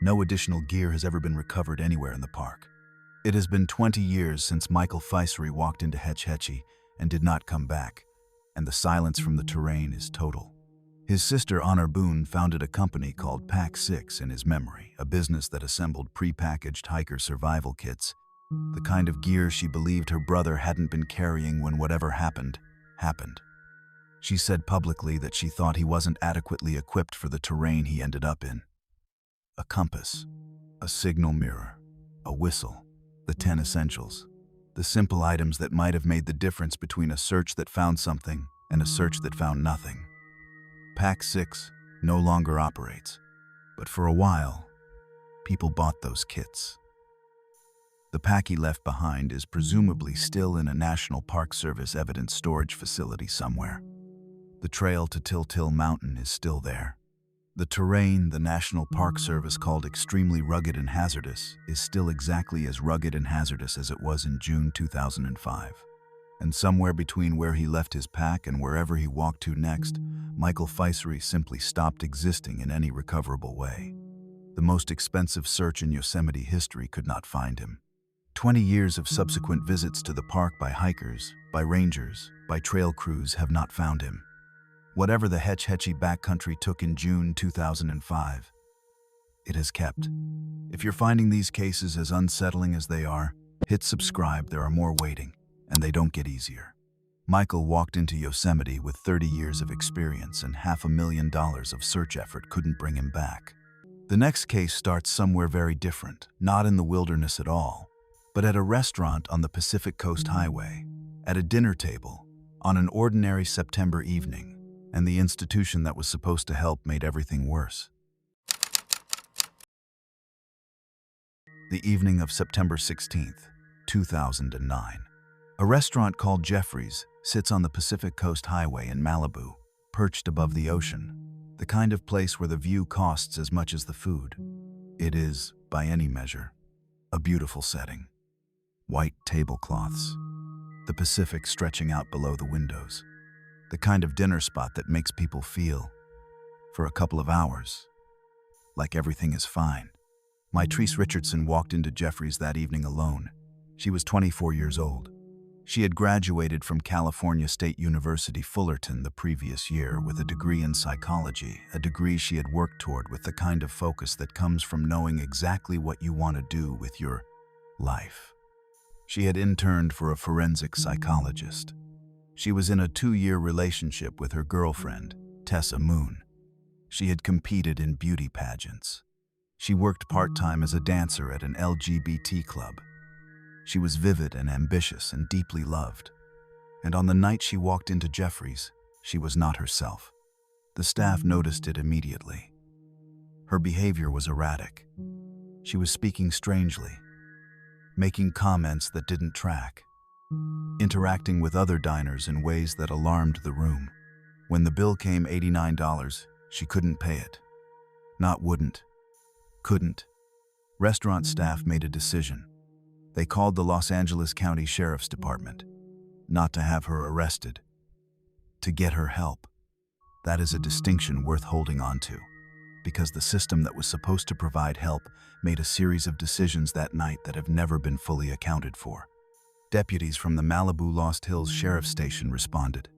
No additional gear has ever been recovered anywhere in the park. It has been 20 years since Michael Faisery walked into Hetch Hetchy and did not come back, and the silence from the terrain is total. His sister Honor Boone founded a company called Pack 6 in his memory, a business that assembled pre-packaged hiker survival kits, the kind of gear she believed her brother hadn't been carrying when whatever happened, happened. She said publicly that she thought he wasn't adequately equipped for the terrain he ended up in. A compass, a signal mirror, a whistle, the 10 essentials, the simple items that might have made the difference between a search that found something and a search that found nothing. Pack 6 no longer operates, but for a while, people bought those kits. The pack he left behind is presumably still in a National Park Service evidence storage facility somewhere. The trail to Till Mountain is still there. The terrain the National Park Service called extremely rugged and hazardous is still exactly as rugged and hazardous as it was in June 2005. And somewhere between where he left his pack and wherever he walked to next, Michael Faisery simply stopped existing in any recoverable way. The most expensive search in Yosemite history could not find him. 20 years of subsequent visits to the park by hikers, by rangers, by trail crews have not found him. Whatever the Hetch Hetchy backcountry took in June 2005, it has kept. If you're finding these cases as unsettling as they are, hit subscribe. There are more waiting, and they don't get easier. Michael walked into Yosemite with 30 years of experience, and $500,000 of search effort couldn't bring him back. The next case starts somewhere very different, not in the wilderness at all, but at a restaurant on the Pacific Coast Highway, at a dinner table, on an ordinary September evening, and the institution that was supposed to help made everything worse. The evening of September 16th, 2009. A restaurant called Jeffrey's sits on the Pacific Coast Highway in Malibu, perched above the ocean, the kind of place where the view costs as much as the food. It is, by any measure, a beautiful setting. White tablecloths, the Pacific stretching out below the windows. The kind of dinner spot that makes people feel, for a couple of hours, like everything is fine. Mitrice Richardson walked into Jeffrey's that evening alone. She was 24 years old. She had graduated from California State University Fullerton the previous year with a degree in psychology, a degree she had worked toward with the kind of focus that comes from knowing exactly what you want to do with your life. She had interned for a forensic psychologist. She was in a 2-year relationship with her girlfriend, Tessa Moon. She had competed in beauty pageants. She worked part-time as a dancer at an LGBT club. She was vivid and ambitious and deeply loved. And on the night she walked into Jeffrey's, she was not herself. The staff noticed it immediately. Her behavior was erratic. She was speaking strangely, making comments that didn't track, interacting with other diners in ways that alarmed the room. When the bill came $89, she couldn't pay it. Not wouldn't, couldn't. Restaurant staff made a decision. They called the Los Angeles County Sheriff's Department, not to have her arrested, to get her help. That is a distinction worth holding on to, because the system that was supposed to provide help made a series of decisions that night that have never been fully accounted for. Deputies from the Malibu Lost Hills Sheriff's Station responded.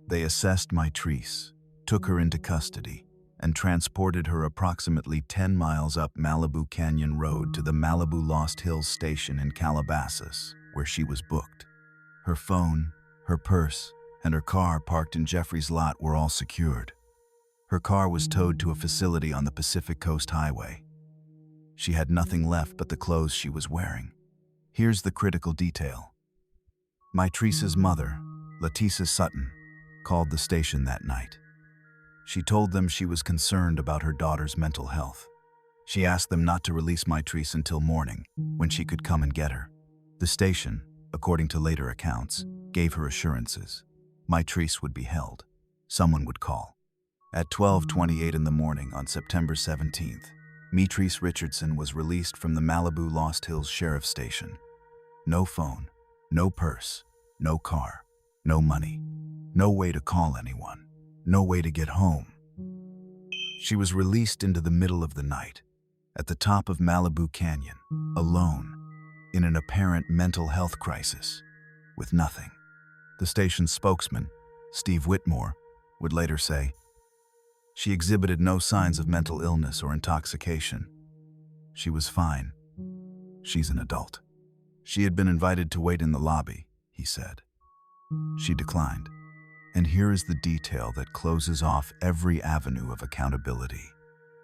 They assessed Mitrice, took her into custody, and transported her approximately 10 miles up Malibu Canyon Road to the Malibu Lost Hills Station in Calabasas, where she was booked. Her phone, her purse, and her car parked in Jeffrey's lot were all secured. Her car was towed to a facility on the Pacific Coast Highway. She had nothing left but the clothes she was wearing. Here's the critical detail. Mitrice's mother, Letisa Sutton, called the station that night. She told them she was concerned about her daughter's mental health. She asked them not to release Mitrice until morning, when she could come and get her. The station, according to later accounts, gave her assurances. Mitrice would be held. Someone would call. At 12:28 in the morning on September 17th, Mitrice Richardson was released from the Malibu Lost Hills Sheriff's Station. No phone, no purse, no car, no money, no way to call anyone, no way to get home. She was released into the middle of the night, at the top of Malibu Canyon, alone, in an apparent mental health crisis, with nothing. The station's spokesman, Steve Whitmore, would later say, "She exhibited no signs of mental illness or intoxication. She was fine. She's an adult." She had been invited to wait in the lobby, he said. She declined. And here is the detail that closes off every avenue of accountability.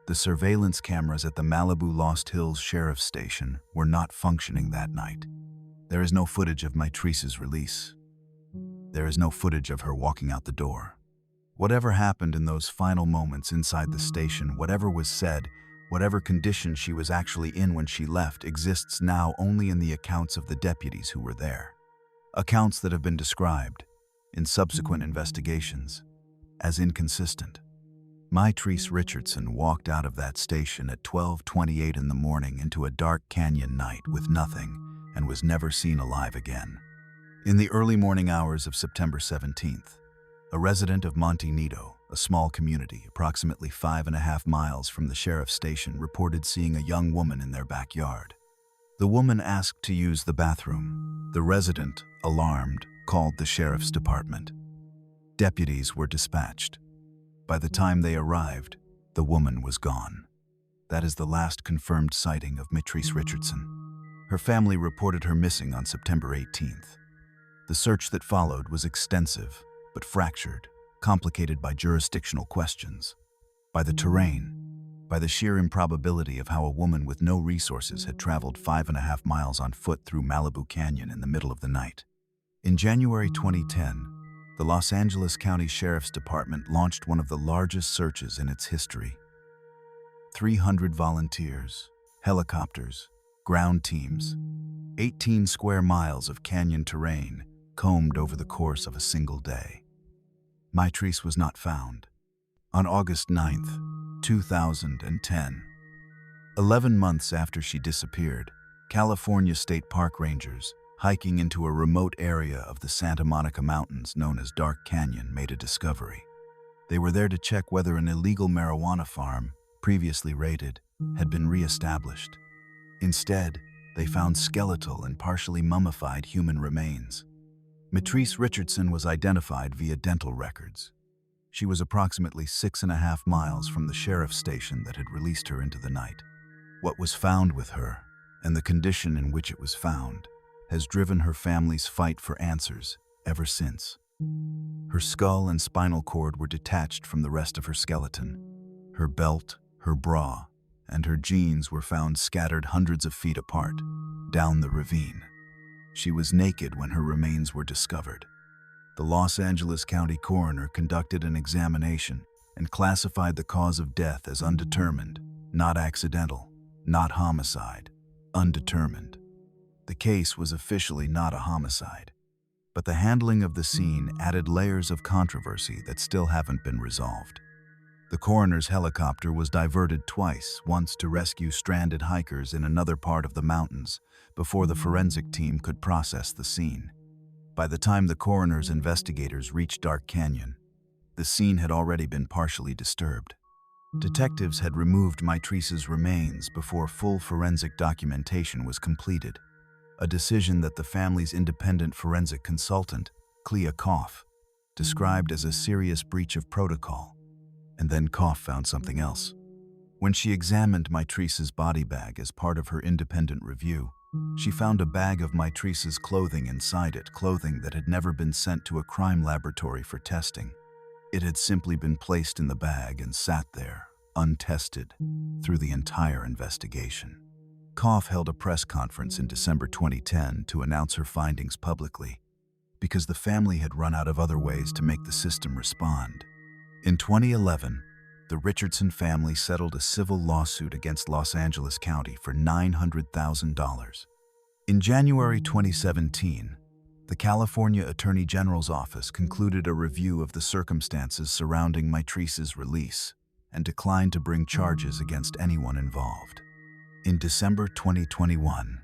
The surveillance cameras at the Malibu Lost Hills Sheriff's Station were not functioning that night. There is no footage of Mitrice's release. There is no footage of her walking out the door. Whatever happened in those final moments inside the station, whatever was said, whatever condition she was actually in when she left, exists now only in the accounts of the deputies who were there. Accounts that have been described, in subsequent investigations, as inconsistent. Mitrice Richardson walked out of that station at 12:28 in the morning into a dark canyon night with nothing and was never seen alive again. In the early morning hours of September 17th, a resident of Monte Nido, a small community approximately 5.5 miles from the sheriff's station, reported seeing a young woman in their backyard. The woman asked to use the bathroom. The resident, alarmed, called the sheriff's department. Deputies were dispatched. By the time they arrived, the woman was gone. That is the last confirmed sighting of Mitrice Richardson. Her family reported her missing on September 18th. The search that followed was extensive, but fractured, complicated by jurisdictional questions, by the terrain, by the sheer improbability of how a woman with no resources had traveled 5.5 miles on foot through Malibu Canyon in the middle of the night. In January 2010, the Los Angeles County Sheriff's Department launched one of the largest searches in its history. 300 volunteers, helicopters, ground teams, 18 square miles of canyon terrain combed over the course of a single day. Mitrice was not found. On August 9th, 2010, 11 months after she disappeared, California State Park rangers, hiking into a remote area of the Santa Monica Mountains known as Dark Canyon, made a discovery. They were there to check whether an illegal marijuana farm, previously raided, had been re-established. Instead, they found skeletal and partially mummified human remains. Mitrice Richardson was identified via dental records. She was approximately 6.5 miles from the sheriff's station that had released her into the night. What was found with her, and the condition in which it was found, has driven her family's fight for answers ever since. Her skull and spinal cord were detached from the rest of her skeleton. Her belt, her bra, and her jeans were found scattered hundreds of feet apart, down the ravine. She was naked when her remains were discovered. The Los Angeles County coroner conducted an examination and classified the cause of death as undetermined, not accidental, not homicide, undetermined. The case was officially not a homicide, but the handling of the scene added layers of controversy that still haven't been resolved. The coroner's helicopter was diverted twice, once to rescue stranded hikers in another part of the mountains, before the forensic team could process the scene. By the time the coroner's investigators reached Dark Canyon, the scene had already been partially disturbed. Detectives had removed Mitrice's remains before full forensic documentation was completed, a decision that the family's independent forensic consultant, Clea Koff, described as a serious breach of protocol. And then Koff found something else. When she examined Mitrice's body bag as part of her independent review, she found a bag of Mitrice's clothing inside it, clothing that had never been sent to a crime laboratory for testing. It had simply been placed in the bag and sat there, untested, through the entire investigation. Koff held a press conference in December 2010 to announce her findings publicly, because the family had run out of other ways to make the system respond. In 2011, the Richardson family settled a civil lawsuit against Los Angeles County for $900,000. In January 2017, the California Attorney General's office concluded a review of the circumstances surrounding Mitrice's release and declined to bring charges against anyone involved. In December 2021,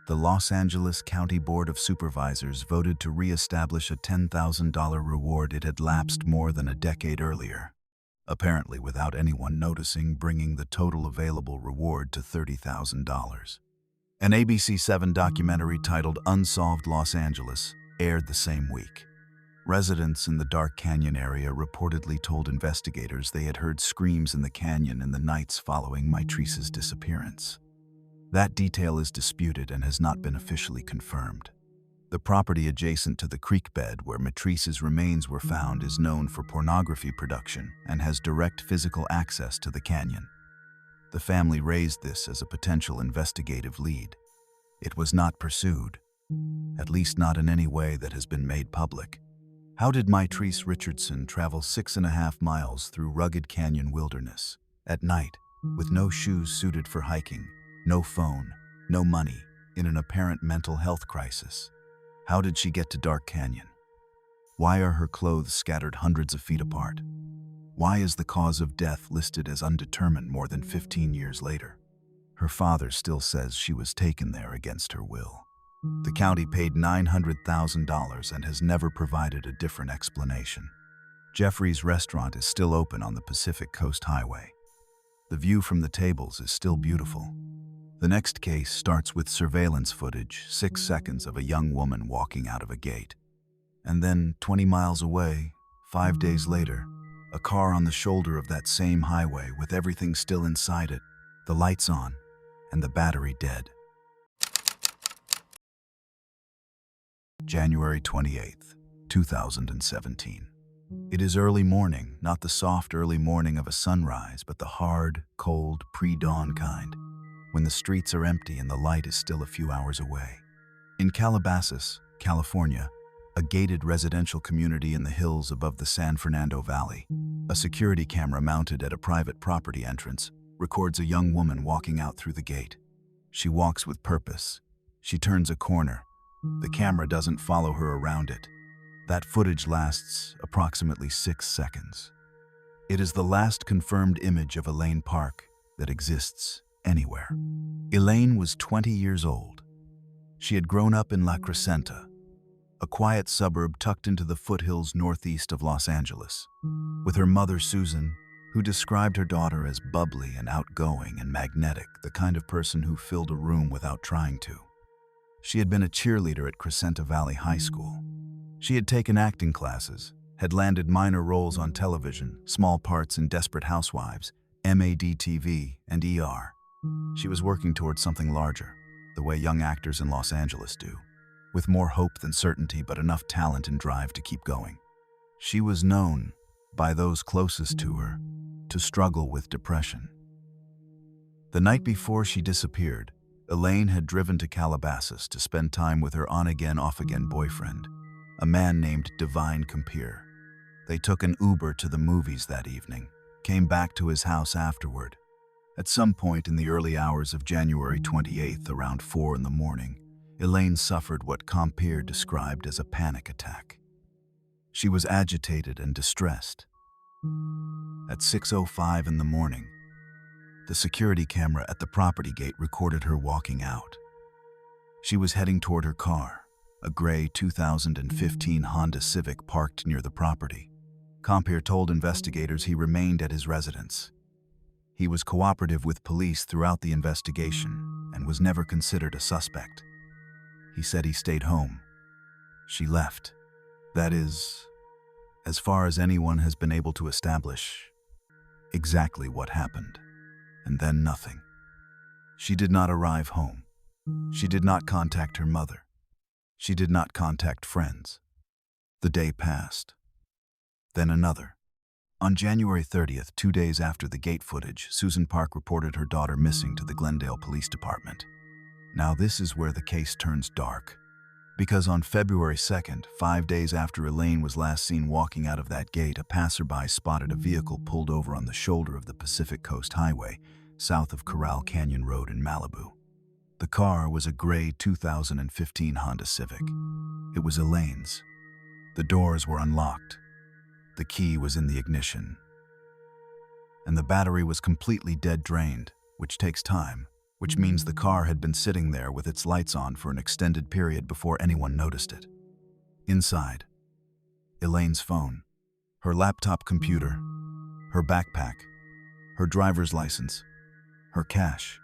the Los Angeles County Board of Supervisors voted to re-establish a $10,000 reward it had lapsed more than a decade earlier, apparently without anyone noticing, bringing the total available reward to $30,000. An ABC 7 documentary titled Unsolved Los Angeles aired the same week. Residents in the Dark Canyon area reportedly told investigators they had heard screams in the canyon in the nights following Mitrice's disappearance. That detail is disputed and has not been officially confirmed. The property adjacent to the creek bed where Mitrice's remains were found is known for pornography production and has direct physical access to the canyon. The family raised this as a potential investigative lead. It was not pursued, at least not in any way that has been made public. How did Mitrice Richardson travel 6.5 miles through rugged canyon wilderness, at night, with no shoes suited for hiking, no phone, no money, in an apparent mental health crisis? How did she get to Dark Canyon? Why are her clothes scattered hundreds of feet apart? Why is the cause of death listed as undetermined more than 15 years later? Her father still says she was taken there against her will. The county paid $900,000 and has never provided a different explanation. Jeffrey's restaurant is still open on the Pacific Coast Highway. The view from the tables is still beautiful. The next case starts with surveillance footage, 6 seconds of a young woman walking out of a gate. And then, 20 miles away, 5 days later, a car on the shoulder of that same highway with everything still inside it, the lights on, and the battery dead. January 28th, 2017. It is early morning, not the soft early morning of a sunrise, but the hard, cold, pre-dawn kind, when the streets are empty and the light is still a few hours away. In Calabasas, California, a gated residential community in the hills above the San Fernando Valley, a security camera mounted at a private property entrance records a young woman walking out through the gate. She walks with purpose. She turns a corner. The camera doesn't follow her around it. That footage lasts approximately 6 seconds. It is the last confirmed image of Elaine Park that exists anywhere. Elaine was 20 years old. She had grown up in La Crescenta, a quiet suburb tucked into the foothills northeast of Los Angeles, with her mother Susan, who described her daughter as bubbly and outgoing and magnetic, the kind of person who filled a room without trying to. She had been a cheerleader at Crescenta Valley High School. She had taken acting classes, had landed minor roles on television, small parts in Desperate Housewives, MAD-TV, and ER. She was working towards something larger, the way young actors in Los Angeles do, with more hope than certainty but enough talent and drive to keep going. She was known, by those closest to her, to struggle with depression. The night before she disappeared, Elaine had driven to Calabasas to spend time with her on-again, off-again boyfriend, a man named Divine Compeer. They took an Uber to the movies that evening, came back to his house afterward. At some point in the early hours of January 28th, around 4 in the morning, Elaine suffered what Compeer described as a panic attack. She was agitated and distressed. At 6:05 in the morning, the security camera at the property gate recorded her walking out. She was heading toward her car, a gray 2015 Honda Civic parked near the property. Compeer told investigators he remained at his residence. He was cooperative with police throughout the investigation and was never considered a suspect. He said he stayed home. She left. That is, as far as anyone has been able to establish, exactly what happened. And then nothing. She did not arrive home. She did not contact her mother. She did not contact friends. The day passed. Then another. On January 30th, 2 days after the gate footage, Susan Park reported her daughter missing to the Glendale Police Department. Now this is where the case turns dark. Because on February 2nd, 5 days after Elaine was last seen walking out of that gate, a passerby spotted a vehicle pulled over on the shoulder of the Pacific Coast Highway, south of Corral Canyon Road in Malibu. The car was a gray 2015 Honda Civic. It was Elaine's. The doors were unlocked. The key was in the ignition. And the battery was completely dead drained, which takes time, which means the car had been sitting there with its lights on for an extended period before anyone noticed it. Inside, Elaine's phone, her laptop computer, her backpack, her driver's license, her cash,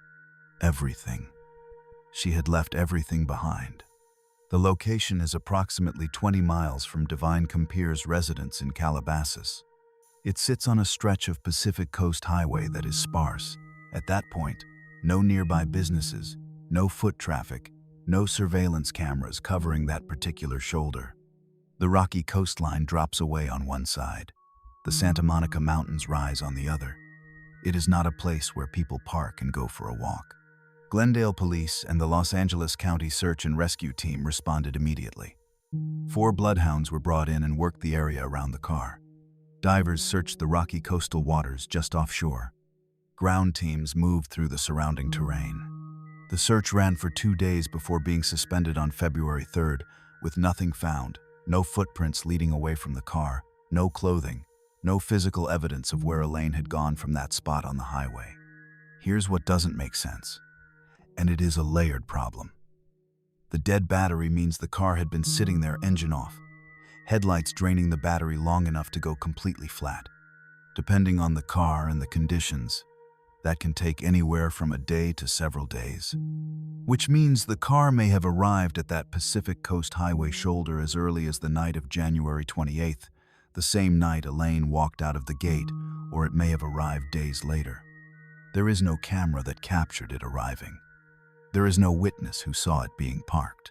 everything. She had left everything behind. The location is approximately 20 miles from Divine Compier's residence in Calabasas. It sits on a stretch of Pacific Coast Highway that is sparse. At that point, no nearby businesses, no foot traffic, no surveillance cameras covering that particular shoulder. The rocky coastline drops away on one side. The Santa Monica Mountains rise on the other. It is not a place where people park and go for a walk. Glendale Police and the Los Angeles County Search and Rescue Team responded immediately. 4 bloodhounds were brought in and worked the area around the car. Divers searched the rocky coastal waters just offshore. Ground teams moved through the surrounding terrain. The search ran for 2 days before being suspended on February 3rd, with nothing found, no footprints leading away from the car, no clothing, no physical evidence of where Elaine had gone from that spot on the highway. Here's what doesn't make sense. And it is a layered problem. The dead battery means the car had been sitting there engine off, headlights draining the battery long enough to go completely flat. Depending on the car and the conditions, that can take anywhere from a day to several days. Which means the car may have arrived at that Pacific Coast Highway shoulder as early as the night of January 28th, the same night Elaine walked out of the gate, or it may have arrived days later. There is no camera that captured it arriving. There is no witness who saw it being parked.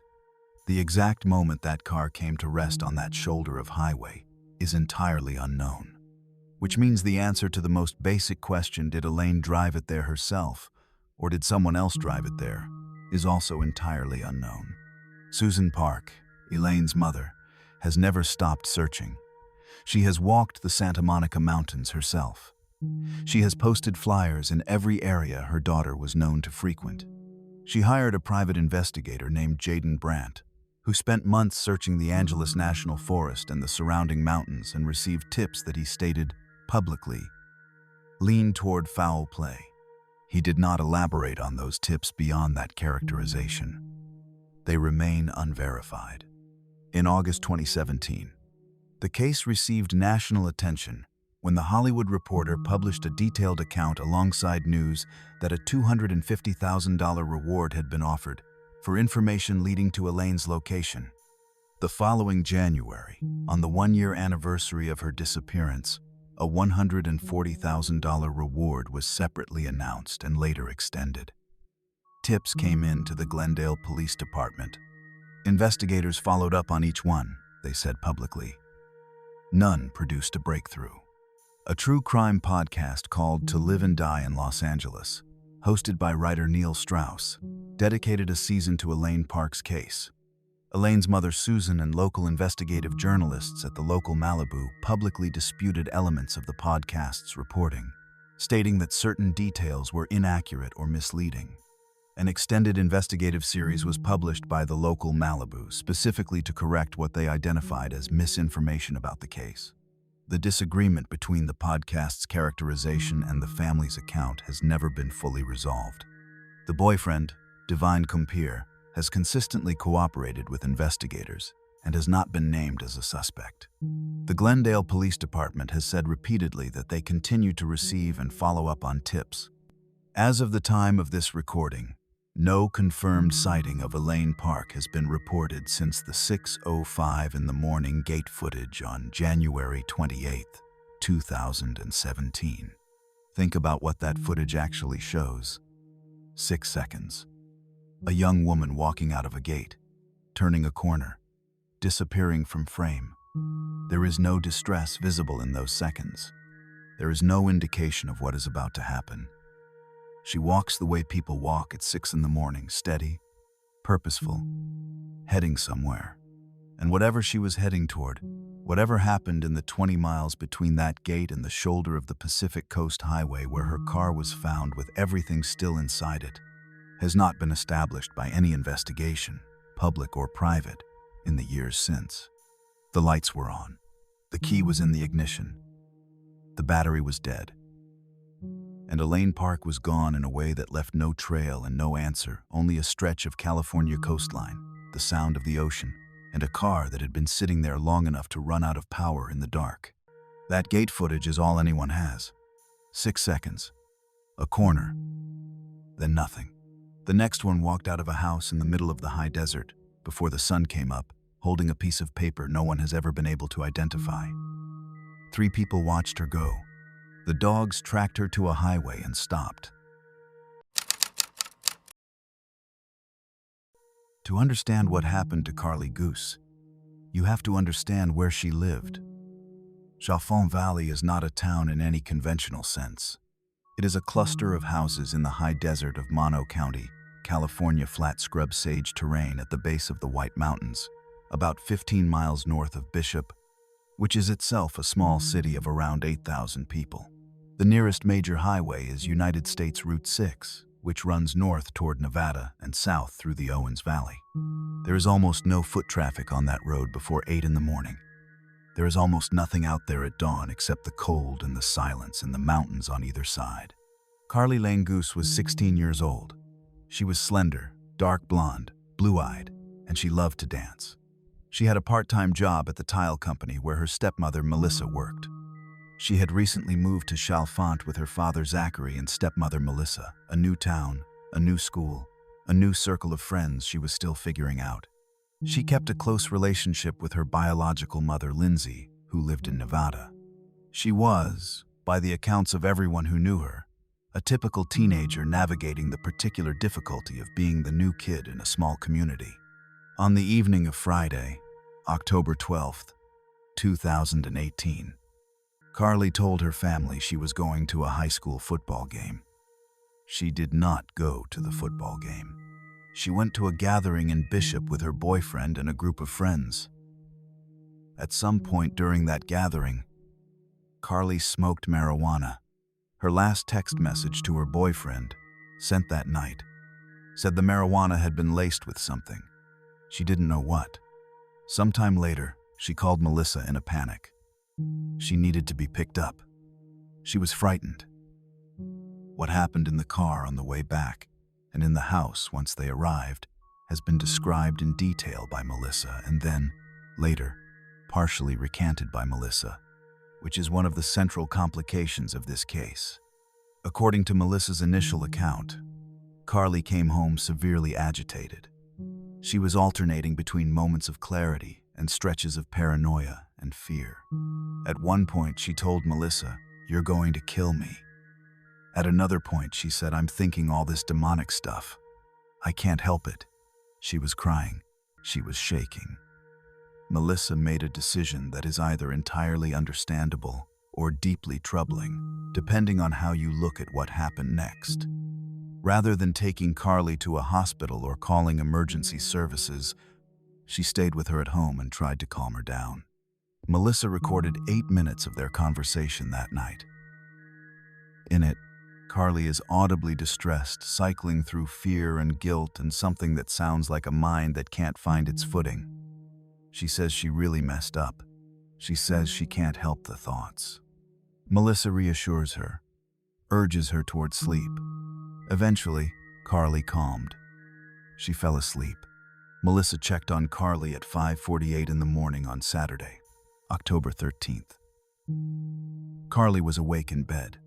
The exact moment that car came to rest on that shoulder of highway is entirely unknown. Which means the answer to the most basic question, did Elaine drive it there herself, or did someone else drive it there, is also entirely unknown. Susan Park, Elaine's mother, has never stopped searching. She has walked the Santa Monica Mountains herself. She has posted flyers in every area her daughter was known to frequent. She hired a private investigator named Jaden Brandt, who spent months searching the Angeles National Forest and the surrounding mountains and received tips that he stated publicly leaned toward foul play. He did not elaborate on those tips beyond that characterization. They remain unverified. In August 2017, the case received national attention when The Hollywood Reporter published a detailed account alongside news that a $250,000 reward had been offered for information leading to Elaine's location. The following January, on the 1-year anniversary of her disappearance, a $140,000 reward was separately announced and later extended. Tips came in to the Glendale Police Department. Investigators followed up on each one, they said publicly. None produced a breakthrough. A true crime podcast called To Live and Die in Los Angeles, hosted by writer Neil Strauss, dedicated a season to Elaine Park's case. Elaine's mother Susan and local investigative journalists at the local Malibu publicly disputed elements of the podcast's reporting, stating that certain details were inaccurate or misleading. An extended investigative series was published by the local Malibu specifically to correct what they identified as misinformation about the case. The disagreement between the podcast's characterization and the family's account has never been fully resolved. The boyfriend, Divine Compier, has consistently cooperated with investigators and has not been named as a suspect. The Glendale Police Department has said repeatedly that they continue to receive and follow up on tips. As of the time of this recording, no confirmed sighting of Elaine Park has been reported since the 6:05 in the morning gate footage on January 28, 2017. Think about what that footage actually shows. 6 seconds. A young woman walking out of a gate, turning a corner, disappearing from frame. There is no distress visible in those seconds. There is no indication of what is about to happen. She walks the way people walk at 6 in the morning, steady, purposeful, heading somewhere. And whatever she was heading toward, whatever happened in the 20 miles between that gate and the shoulder of the Pacific Coast Highway where her car was found with everything still inside it, has not been established by any investigation, public or private, in the years since. The lights were on. The key was in the ignition. The battery was dead. And Elaine Park was gone in a way that left no trail and no answer, only a stretch of California coastline, the sound of the ocean, and a car that had been sitting there long enough to run out of power in the dark. That gate footage is all anyone has. 6 seconds. A corner. Then nothing. The next one walked out of a house in the middle of the high desert before the sun came up, holding a piece of paper no one has ever been able to identify. 3 people watched her go. The dogs tracked her to a highway and stopped. To understand what happened to Carly Goose, you have to understand where she lived. Chaffon Valley is not a town in any conventional sense. It is a cluster of houses in the high desert of Mono County, California, flat scrub sage terrain at the base of the White Mountains, about 15 miles north of Bishop, which is itself a small city of around 8,000 people. The nearest major highway is United States Route 6, which runs north toward Nevada and south through the Owens Valley. There is almost no foot traffic on that road before 8 in the morning. There is almost nothing out there at dawn except the cold and the silence and the mountains on either side. Carly Lane Goose was 16 years old. She was slender, dark blonde, blue-eyed, and she loved to dance. She had a part-time job at the tile company where her stepmother Melissa worked. She had recently moved to Chalfont with her father Zachary and stepmother Melissa, a new town, a new school, a new circle of friends she was still figuring out. She kept a close relationship with her biological mother Lindsay, who lived in Nevada. She was, by the accounts of everyone who knew her, a typical teenager navigating the particular difficulty of being the new kid in a small community. On the evening of Friday, October 12th, 2018, Carly told her family she was going to a high school football game. She did not go to the football game. She went to a gathering in Bishop with her boyfriend and a group of friends. At some point during that gathering, Carly smoked marijuana. Her last text message to her boyfriend, sent that night, said the marijuana had been laced with something. She didn't know what. Sometime later, she called Melissa in a panic. She needed to be picked up. She was frightened. What happened in the car on the way back and in the house once they arrived has been described in detail by Melissa and then, later, partially recanted by Melissa, which is one of the central complications of this case. According to Melissa's initial account, Carly came home severely agitated. She was alternating between moments of clarity and stretches of paranoia and fear. At one point, she told Melissa, "You're going to kill me." At another point, she said, "I'm thinking all this demonic stuff. I can't help it." She was crying. She was shaking. Melissa made a decision that is either entirely understandable or deeply troubling, depending on how you look at what happened next. Rather than taking Carly to a hospital or calling emergency services, she stayed with her at home and tried to calm her down. Melissa recorded 8 minutes of their conversation that night. In it, Carly is audibly distressed, cycling through fear and guilt and something that sounds like a mind that can't find its footing. She says she really messed up. She says she can't help the thoughts. Melissa reassures her, urges her toward sleep. Eventually, Carly calmed. She fell asleep. Melissa checked on Carly at 5:48 in the morning on Saturday, October 13th. Carly was awake in bed.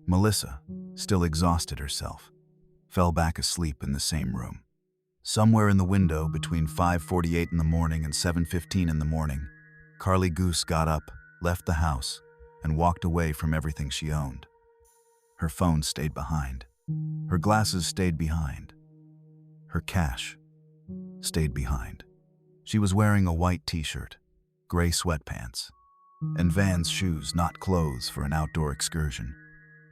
Melissa, still exhausted herself, fell back asleep in the same room. Somewhere in the window between 5:48 in the morning and 7:15 in the morning, Carly Goose got up, left the house, and walked away from everything she owned. Her phone stayed behind. Her glasses stayed behind. Her cash stayed behind. She was wearing a white t-shirt, gray sweatpants, And Vans shoes, not clothes for an outdoor excursion.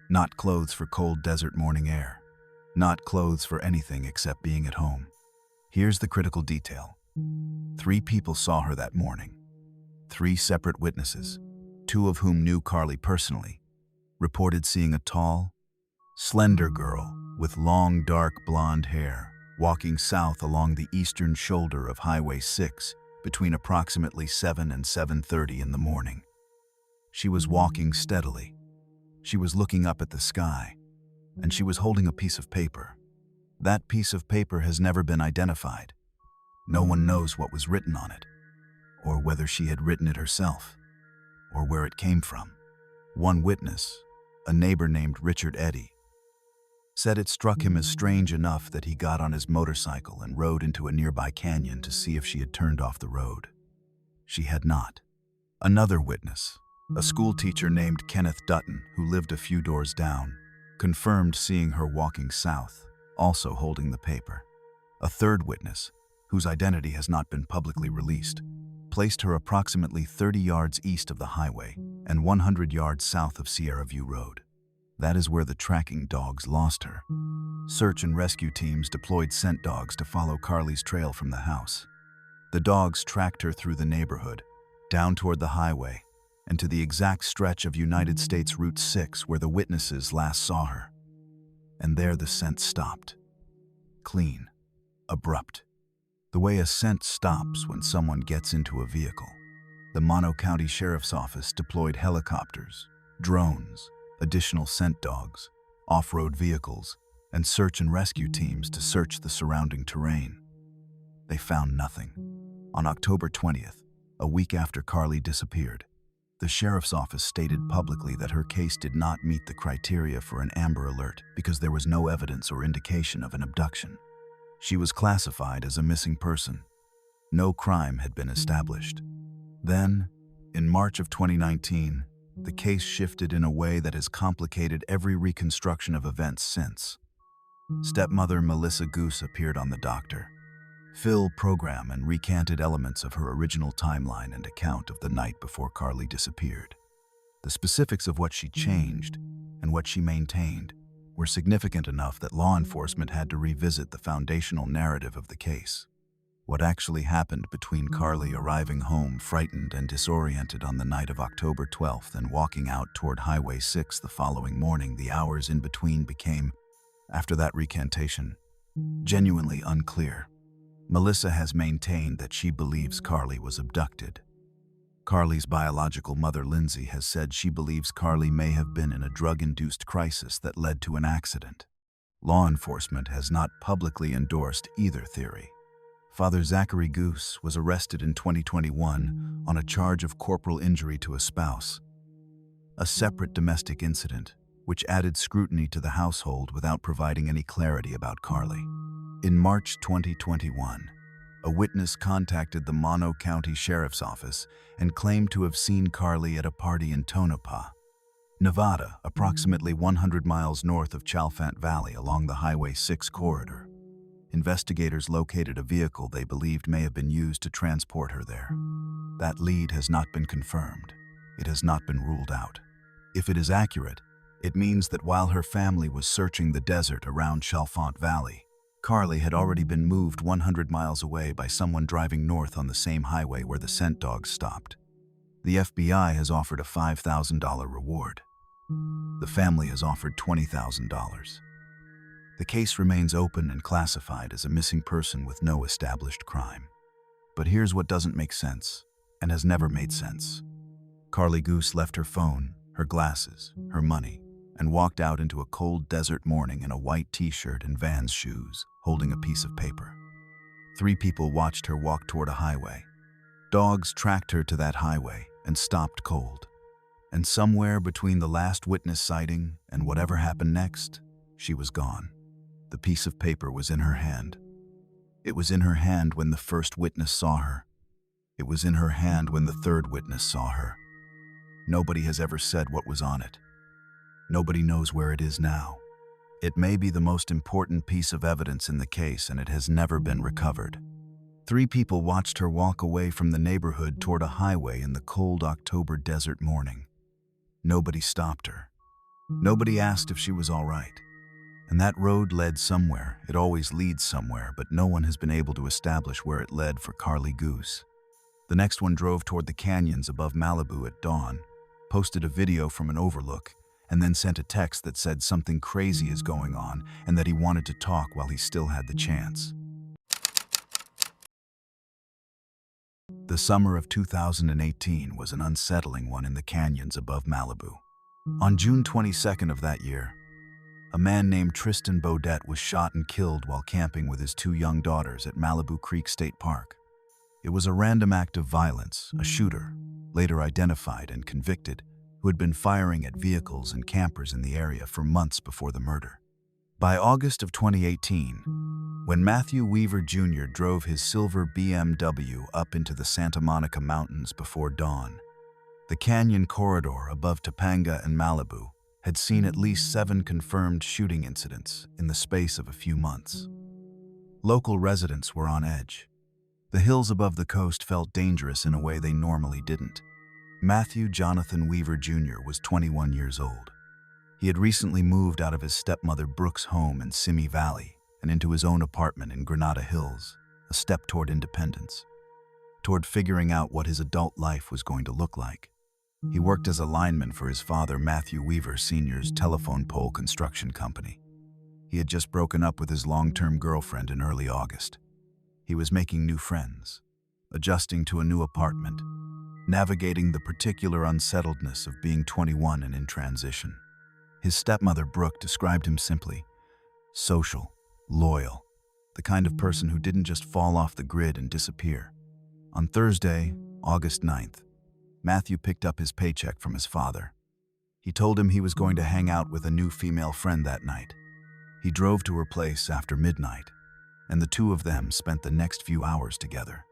Not clothes for cold desert morning air. Not clothes for anything except being at home. Here's the critical detail. 3 people saw her that morning. 3 separate witnesses, 2 of whom knew Carly personally, reported seeing a tall, slender girl with long, dark blonde hair walking south along the eastern shoulder of Highway 6 between approximately 7 and 7:30 in the morning. She was walking steadily. She was looking up at the sky, and she was holding a piece of paper. That piece of paper has never been identified. No one knows what was written on it, or whether she had written it herself, or where it came from. One witness, a neighbor named Richard Eddy, said it struck him as strange enough that he got on his motorcycle and rode into a nearby canyon to see if she had turned off the road. She had not. Another witness, a school teacher named Kenneth Dutton, who lived a few doors down, confirmed seeing her walking south, also holding the paper. A third witness, whose identity has not been publicly released, placed her approximately 30 yards east of the highway and 100 yards south of Sierra View Road. That is where the tracking dogs lost her. Search and rescue teams deployed scent dogs to follow Carly's trail from the house. The dogs tracked her through the neighborhood, down toward the highway, and to the exact stretch of United States Route 6 where the witnesses last saw her. And there the scent stopped. Clean. Abrupt. The way a scent stops when someone gets into a vehicle. The Mono County Sheriff's Office deployed helicopters, drones, additional scent dogs, off-road vehicles, and search and rescue teams to search the surrounding terrain. They found nothing. On October 20th, a week after Carly disappeared, the sheriff's office stated publicly that her case did not meet the criteria for an Amber Alert because there was no evidence or indication of an abduction. She was classified as a missing person. No crime had been established. Then, in March of 2019, the case shifted in a way that has complicated every reconstruction of events since. Stepmother Melissa Goose appeared on the Doctor Phil program and recanted elements of her original timeline and account of the night before Carly disappeared. The specifics of what she changed and what she maintained were significant enough that law enforcement had to revisit the foundational narrative of the case. What actually happened between Carly arriving home frightened and disoriented on the night of October 12th and walking out toward Highway 6 the following morning, the hours in between became, after that recantation, genuinely unclear. Melissa has maintained that she believes Carly was abducted. Carly's biological mother, Lindsay, has said she believes Carly may have been in a drug-induced crisis that led to an accident. Law enforcement has not publicly endorsed either theory. Father Zachary Goose was arrested in 2021 on a charge of corporal injury to a spouse, a separate domestic incident which added scrutiny to the household without providing any clarity about Carly. In March 2021, a witness contacted the Mono County Sheriff's Office and claimed to have seen Carly at a party in Tonopah, Nevada, approximately 100 miles north of Chalfant Valley along the Highway 6 corridor. Investigators located a vehicle they believed may have been used to transport her there. That lead has not been confirmed. It has not been ruled out. If it is accurate, it means that while her family was searching the desert around Chalfant Valley, Carly had already been moved 100 miles away by someone driving north on the same highway where the scent dogs stopped. The FBI has offered a $5,000 reward. The family has offered $20,000. The case remains open and classified as a missing person with no established crime. But here's what doesn't make sense, and has never made sense. Carly Goose left her phone, her glasses, her money, and walked out into a cold desert morning in a white t-shirt and Vans shoes, holding a piece of paper. 3 people watched her walk toward a highway. Dogs tracked her to that highway and stopped cold. And somewhere between the last witness sighting and whatever happened next, she was gone. The piece of paper was in her hand. It was in her hand when the first witness saw her. It was in her hand when the third witness saw her. Nobody has ever said what was on it. Nobody knows where it is now. It may be the most important piece of evidence in the case, and it has never been recovered. 3 people watched her walk away from the neighborhood toward a highway in the cold October desert morning. Nobody stopped her. Nobody asked if she was all right. And that road led somewhere. It always leads somewhere, but no one has been able to establish where it led for Carly Goose. The next one drove toward the canyons above Malibu at dawn, posted a video from an overlook, and then sent a text that said something crazy is going on and that he wanted to talk while he still had the chance. The summer of 2018 was an unsettling one in the canyons above Malibu. On June 22nd of that year, a man named Tristan Beaudet was shot and killed while camping with his 2 young daughters at Malibu Creek State Park. It was a random act of violence. A shooter, later identified and convicted, who had been firing at vehicles and campers in the area for months before the murder. By August of 2018, when Matthew Weaver Jr. drove his silver BMW up into the Santa Monica Mountains before dawn, the canyon corridor above Topanga and Malibu had seen at least 7 confirmed shooting incidents in the space of a few months. Local residents were on edge. The hills above the coast felt dangerous in a way they normally didn't. Matthew Jonathan Weaver Jr. was 21 years old. He had recently moved out of his stepmother Brooke's home in Simi Valley and into his own apartment in Granada Hills, a step toward independence, toward figuring out what his adult life was going to look like. He worked as a lineman for his father Matthew Weaver Sr.'s telephone pole construction company. He had just broken up with his long-term girlfriend in early August. He was making new friends, adjusting to a new apartment, navigating the particular unsettledness of being 21 and in transition. His stepmother Brooke described him simply: social, loyal, the kind of person who didn't just fall off the grid and disappear. On Thursday, August 9th, Matthew picked up his paycheck from his father. He told him he was going to hang out with a new female friend that night. He drove to her place after midnight, and the two of them spent the next few hours together.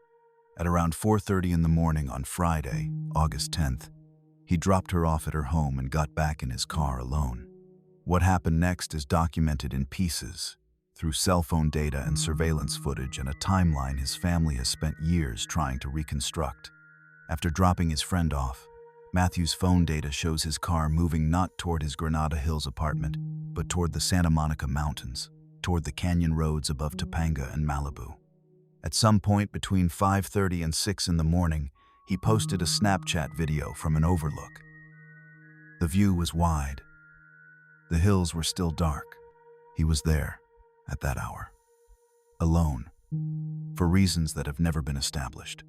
At around 4:30 in the morning on Friday, August 10th, he dropped her off at her home and got back in his car alone. What happened next is documented in pieces, through cell phone data and surveillance footage and a timeline his family has spent years trying to reconstruct. After dropping his friend off, Matthew's phone data shows his car moving not toward his Granada Hills apartment, but toward the Santa Monica Mountains, toward the canyon roads above Topanga and Malibu. At some point between 5:30 and 6 in the morning, he posted a Snapchat video from an overlook. The view was wide. The hills were still dark. He was there, at that hour, alone, for reasons that have never been established.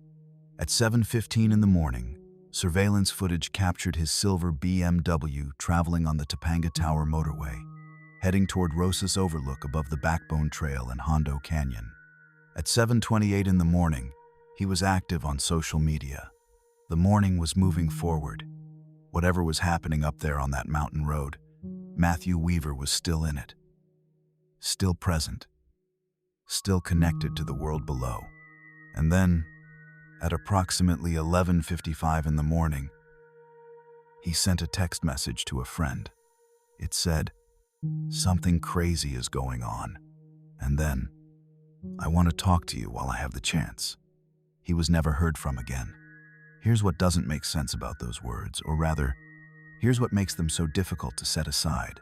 At 7:15 in the morning, surveillance footage captured his silver BMW traveling on the Topanga Tower motorway, heading toward Rosas Overlook above the Backbone Trail and Hondo Canyon. At 7:28 in the morning, he was active on social media. The morning was moving forward. Whatever was happening up there on that mountain road, Matthew Weaver was still in it, still present, still connected to the world below. And then, at approximately 11:55 in the morning, he sent a text message to a friend. It said, "Something crazy is going on. And then, I want to talk to you while I have the chance." He was never heard from again. Here's what doesn't make sense about those words, or rather, here's what makes them so difficult to set aside.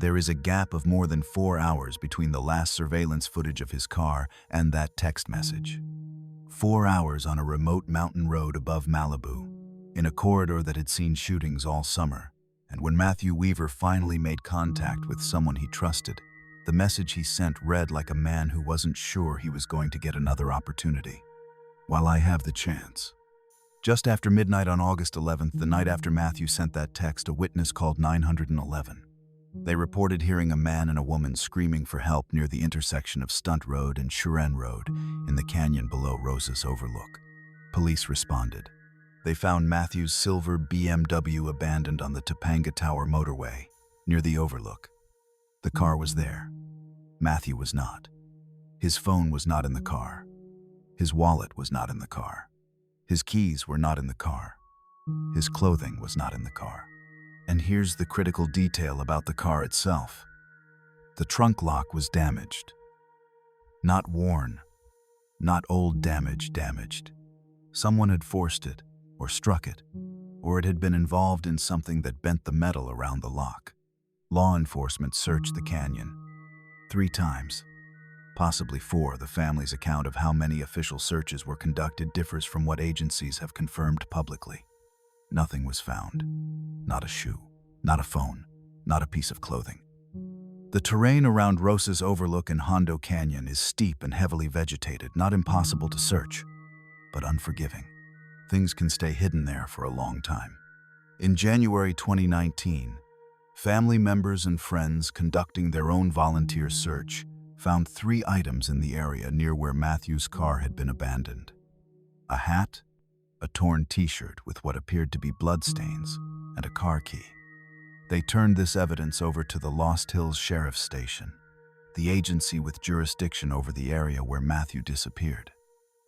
There is a gap of more than 4 hours between the last surveillance footage of his car and that text message. 4 hours on a remote mountain road above Malibu, in a corridor that had seen shootings all summer. And when Matthew Weaver finally made contact with someone he trusted, the message he sent read like a man who wasn't sure he was going to get another opportunity. "While I have the chance." Just after midnight on August 11th, the night after Matthew sent that text, a witness called 911. They reported hearing a man and a woman screaming for help near the intersection of Stunt Road and Shuren Road in the canyon below Rosas Overlook. Police responded. They found Matthew's silver BMW abandoned on the Topanga Tower motorway, near the overlook. The car was there. Matthew was not. His phone was not in the car. His wallet was not in the car. His keys were not in the car. His clothing was not in the car. And here's the critical detail about the car itself. The trunk lock was damaged. Not worn, Not old damage damaged. Someone had forced it, or struck it, or it had been involved in something that bent the metal around the lock. Law enforcement searched the canyon 3 times, possibly 4. The family's account of how many official searches were conducted differs from what agencies have confirmed publicly. Nothing was found. Not a shoe, not a phone, not a piece of clothing. The terrain around Rosas Overlook and Hondo Canyon is steep and heavily vegetated, not impossible to search, but unforgiving. Things can stay hidden there for a long time. In January 2019, family members and friends conducting their own volunteer search found 3 items in the area near where Matthew's car had been abandoned. A hat, a torn t-shirt with what appeared to be bloodstains, and a car key. They turned this evidence over to the Lost Hills Sheriff's Station, the agency with jurisdiction over the area where Matthew disappeared.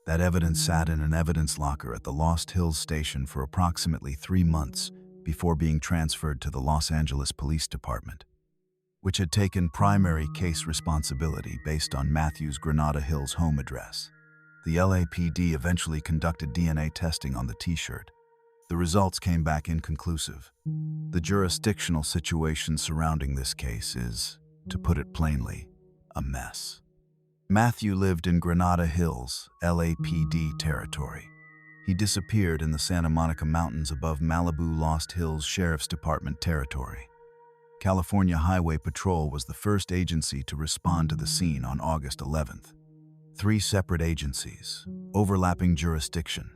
That evidence sat in an evidence locker at the Lost Hills Station for approximately 3 months before being transferred to the Los Angeles Police Department, which had taken primary case responsibility based on Matthew's Granada Hills home address. The LAPD eventually conducted DNA testing on the t-shirt. The results came back inconclusive. The jurisdictional situation surrounding this case is, to put it plainly, a mess. Matthew lived in Granada Hills, LAPD territory. He disappeared in the Santa Monica Mountains above Malibu Lost Hills Sheriff's Department territory. California Highway Patrol was the first agency to respond to the scene on August 11th. 3 separate agencies, overlapping jurisdiction.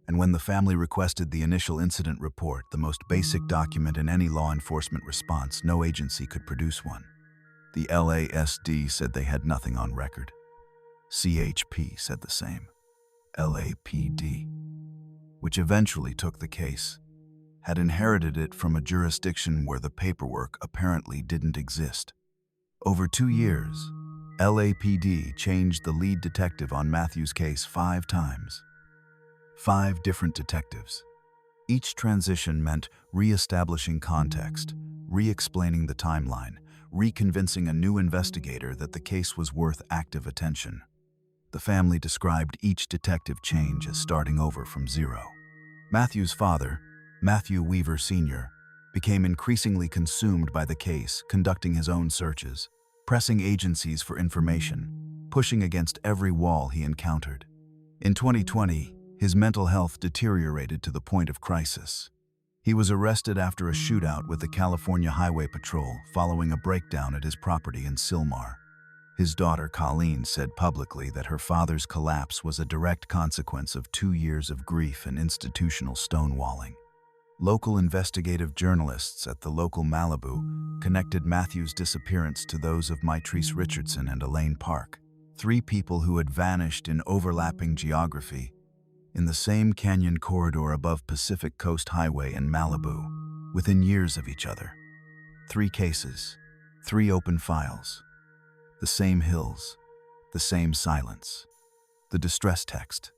And when the family requested the initial incident report, the most basic document in any law enforcement response, no agency could produce one. The LASD said they had nothing on record. CHP said the same. LAPD, which eventually took the case, had inherited it from a jurisdiction where the paperwork apparently didn't exist. Over 2 years, LAPD changed the lead detective on Matthew's case 5 times. 5 different detectives. Each transition meant re-establishing context, re-explaining the timeline, reconvincing a new investigator that the case was worth active attention. The family described each detective change as starting over from 0. Matthew's father, Matthew Weaver Sr., became increasingly consumed by the case, conducting his own searches, pressing agencies for information, pushing against every wall he encountered. In 2020, his mental health deteriorated to the point of crisis. He was arrested after a shootout with the California Highway Patrol following a breakdown at his property in Sylmar. His daughter, Colleen, said publicly that her father's collapse was a direct consequence of 2 years of grief and institutional stonewalling. Local investigative journalists at the local Malibu connected Matthew's disappearance to those of Mitrice Richardson and Elaine Park, 3 people who had vanished in overlapping geography in the same canyon corridor above Pacific Coast Highway in Malibu, within years of each other. 3 cases, 3 open files. The same hills, the same silence. The distress text.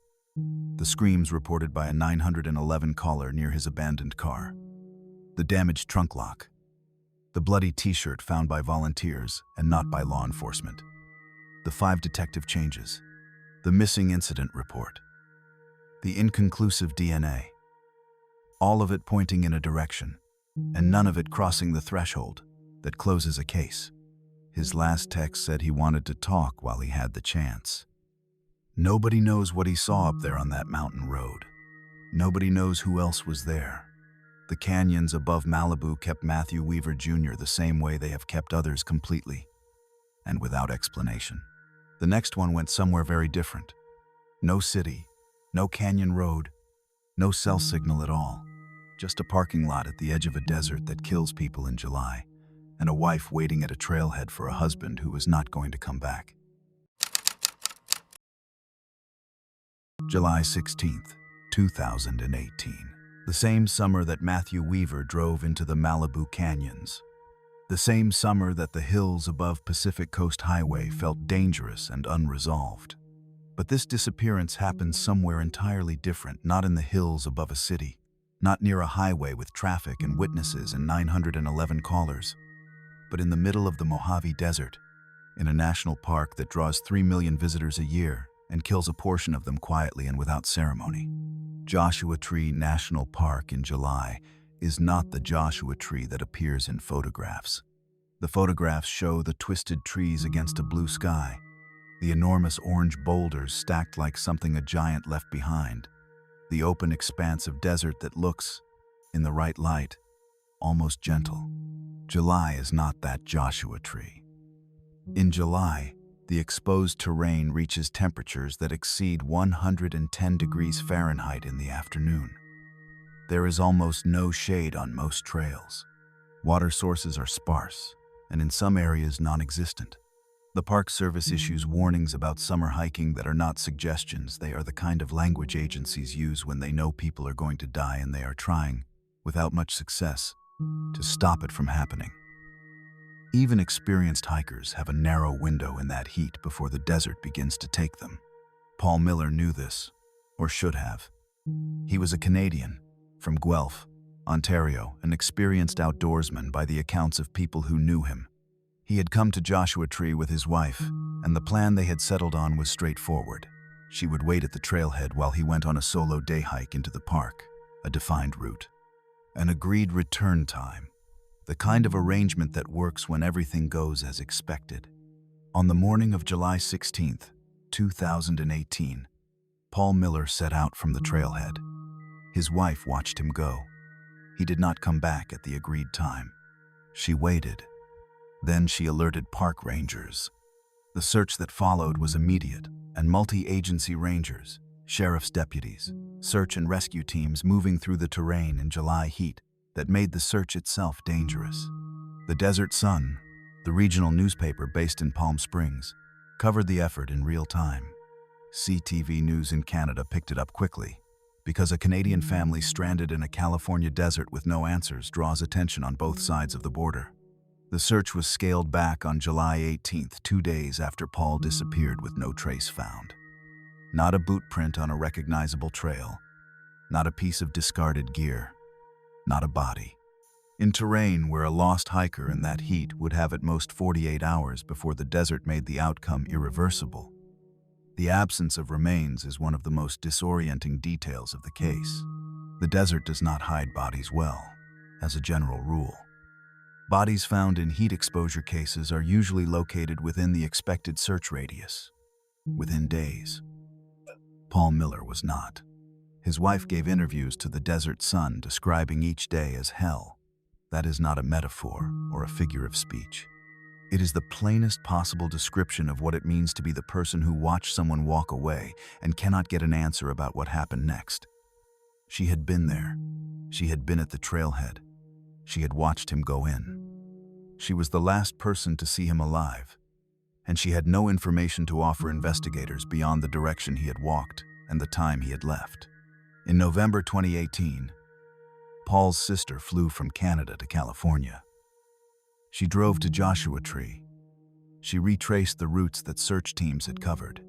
The screams reported by a 911 caller near his abandoned car. The damaged trunk lock. The bloody t-shirt found by volunteers and not by law enforcement. The 5 detective changes. The missing incident report. The inconclusive DNA. All of it pointing in a direction, and none of it crossing the threshold that closes a case. His last text said he wanted to talk while he had the chance. Nobody knows what he saw up there on that mountain road. Nobody knows who else was there. The canyons above Malibu kept Matthew Weaver Jr. the same way they have kept others, completely and without explanation. The next one went somewhere very different. No city, no canyon road, no cell signal at all. Just a parking lot at the edge of a desert that kills people in July, and a wife waiting at a trailhead for a husband who was not going to come back. July 16th, 2018. The same summer that Matthew Weaver drove into the Malibu canyons. The same summer that the hills above Pacific Coast Highway felt dangerous and unresolved. But this disappearance happened somewhere entirely different, not in the hills above a city, not near a highway with traffic and witnesses and 911 callers, but in the middle of the Mojave Desert, in a national park that draws 3 million visitors a year and kills a portion of them quietly and without ceremony. Joshua Tree National Park in July is not the Joshua Tree that appears in photographs. The photographs show the twisted trees against a blue sky, the enormous orange boulders stacked like something a giant left behind, the open expanse of desert that looks, in the right light, almost gentle. July is not that Joshua Tree. In July, the exposed terrain reaches temperatures that exceed 110 degrees Fahrenheit in the afternoon. There is almost no shade on most trails. Water sources are sparse, and in some areas non-existent. The Park Service issues warnings about summer hiking that are not suggestions. They are the kind of language agencies use when they know people are going to die and they are trying, without much success, to stop it from happening. Even experienced hikers have a narrow window in that heat before the desert begins to take them. Paul Miller knew this, or should have. He was a Canadian, from Guelph, Ontario, an experienced outdoorsman by the accounts of people who knew him. He had come to Joshua Tree with his wife, and the plan they had settled on was straightforward. She would wait at the trailhead while he went on a solo day hike into the park, a defined route. An agreed return time, the kind of arrangement that works when everything goes as expected. On the morning of July 16, 2018, Paul Miller set out from the trailhead. His wife watched him go. He did not come back at the agreed time. She waited. Then she alerted park rangers. The search that followed was immediate, and multi-agency rangers, sheriff's deputies, search and rescue teams moving through the terrain in July heat that made the search itself dangerous. The Desert Sun, the regional newspaper based in Palm Springs, covered the effort in real time. CTV News in Canada picked it up quickly, because a Canadian family stranded in a California desert with no answers draws attention on both sides of the border. The search was scaled back on July 18th, 2 days after Paul disappeared with no trace found. Not a boot print on a recognizable trail, not a piece of discarded gear, not a body. In terrain where a lost hiker in that heat would have at most 48 hours before the desert made the outcome irreversible, the absence of remains is one of the most disorienting details of the case. The desert does not hide bodies well, as a general rule. Bodies found in heat exposure cases are usually located within the expected search radius, within days. Paul Miller was not. His wife gave interviews to the Desert Sun describing each day as hell. That is not a metaphor or a figure of speech. It is the plainest possible description of what it means to be the person who watched someone walk away and cannot get an answer about what happened next. She had been there. She had been at the trailhead. She had watched him go in. She was the last person to see him alive, and she had no information to offer investigators beyond the direction he had walked and the time he had left. In November 2018, Paul's sister flew from Canada to California. She drove to Joshua Tree. She retraced the routes that search teams had covered.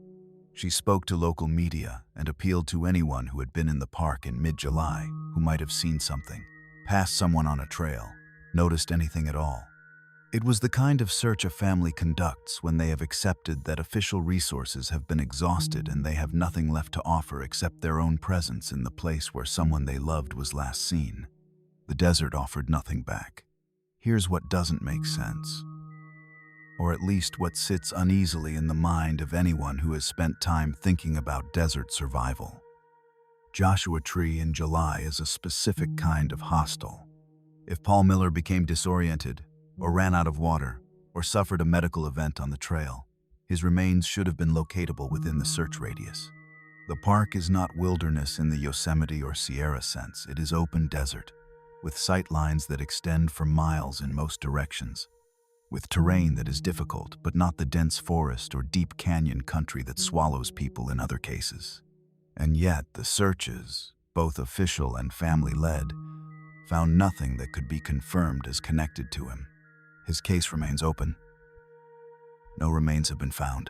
She spoke to local media and appealed to anyone who had been in the park in mid-July who might have seen something, passed someone on a trail, noticed anything at all. It was the kind of search a family conducts when they have accepted that official resources have been exhausted and they have nothing left to offer except their own presence in the place where someone they loved was last seen. The desert offered nothing back. Here's what doesn't make sense, or at least what sits uneasily in the mind of anyone who has spent time thinking about desert survival. Joshua Tree in July is a specific kind of hostel. If Paul Miller became disoriented, or ran out of water, or suffered a medical event on the trail, his remains should have been locatable within the search radius. The park is not wilderness in the Yosemite or Sierra sense. It is open desert, with sight lines that extend for miles in most directions, with terrain that is difficult but not the dense forest or deep canyon country that swallows people in other cases. And yet the searches, both official and family-led, found nothing that could be confirmed as connected to him. His case remains open. No remains have been found.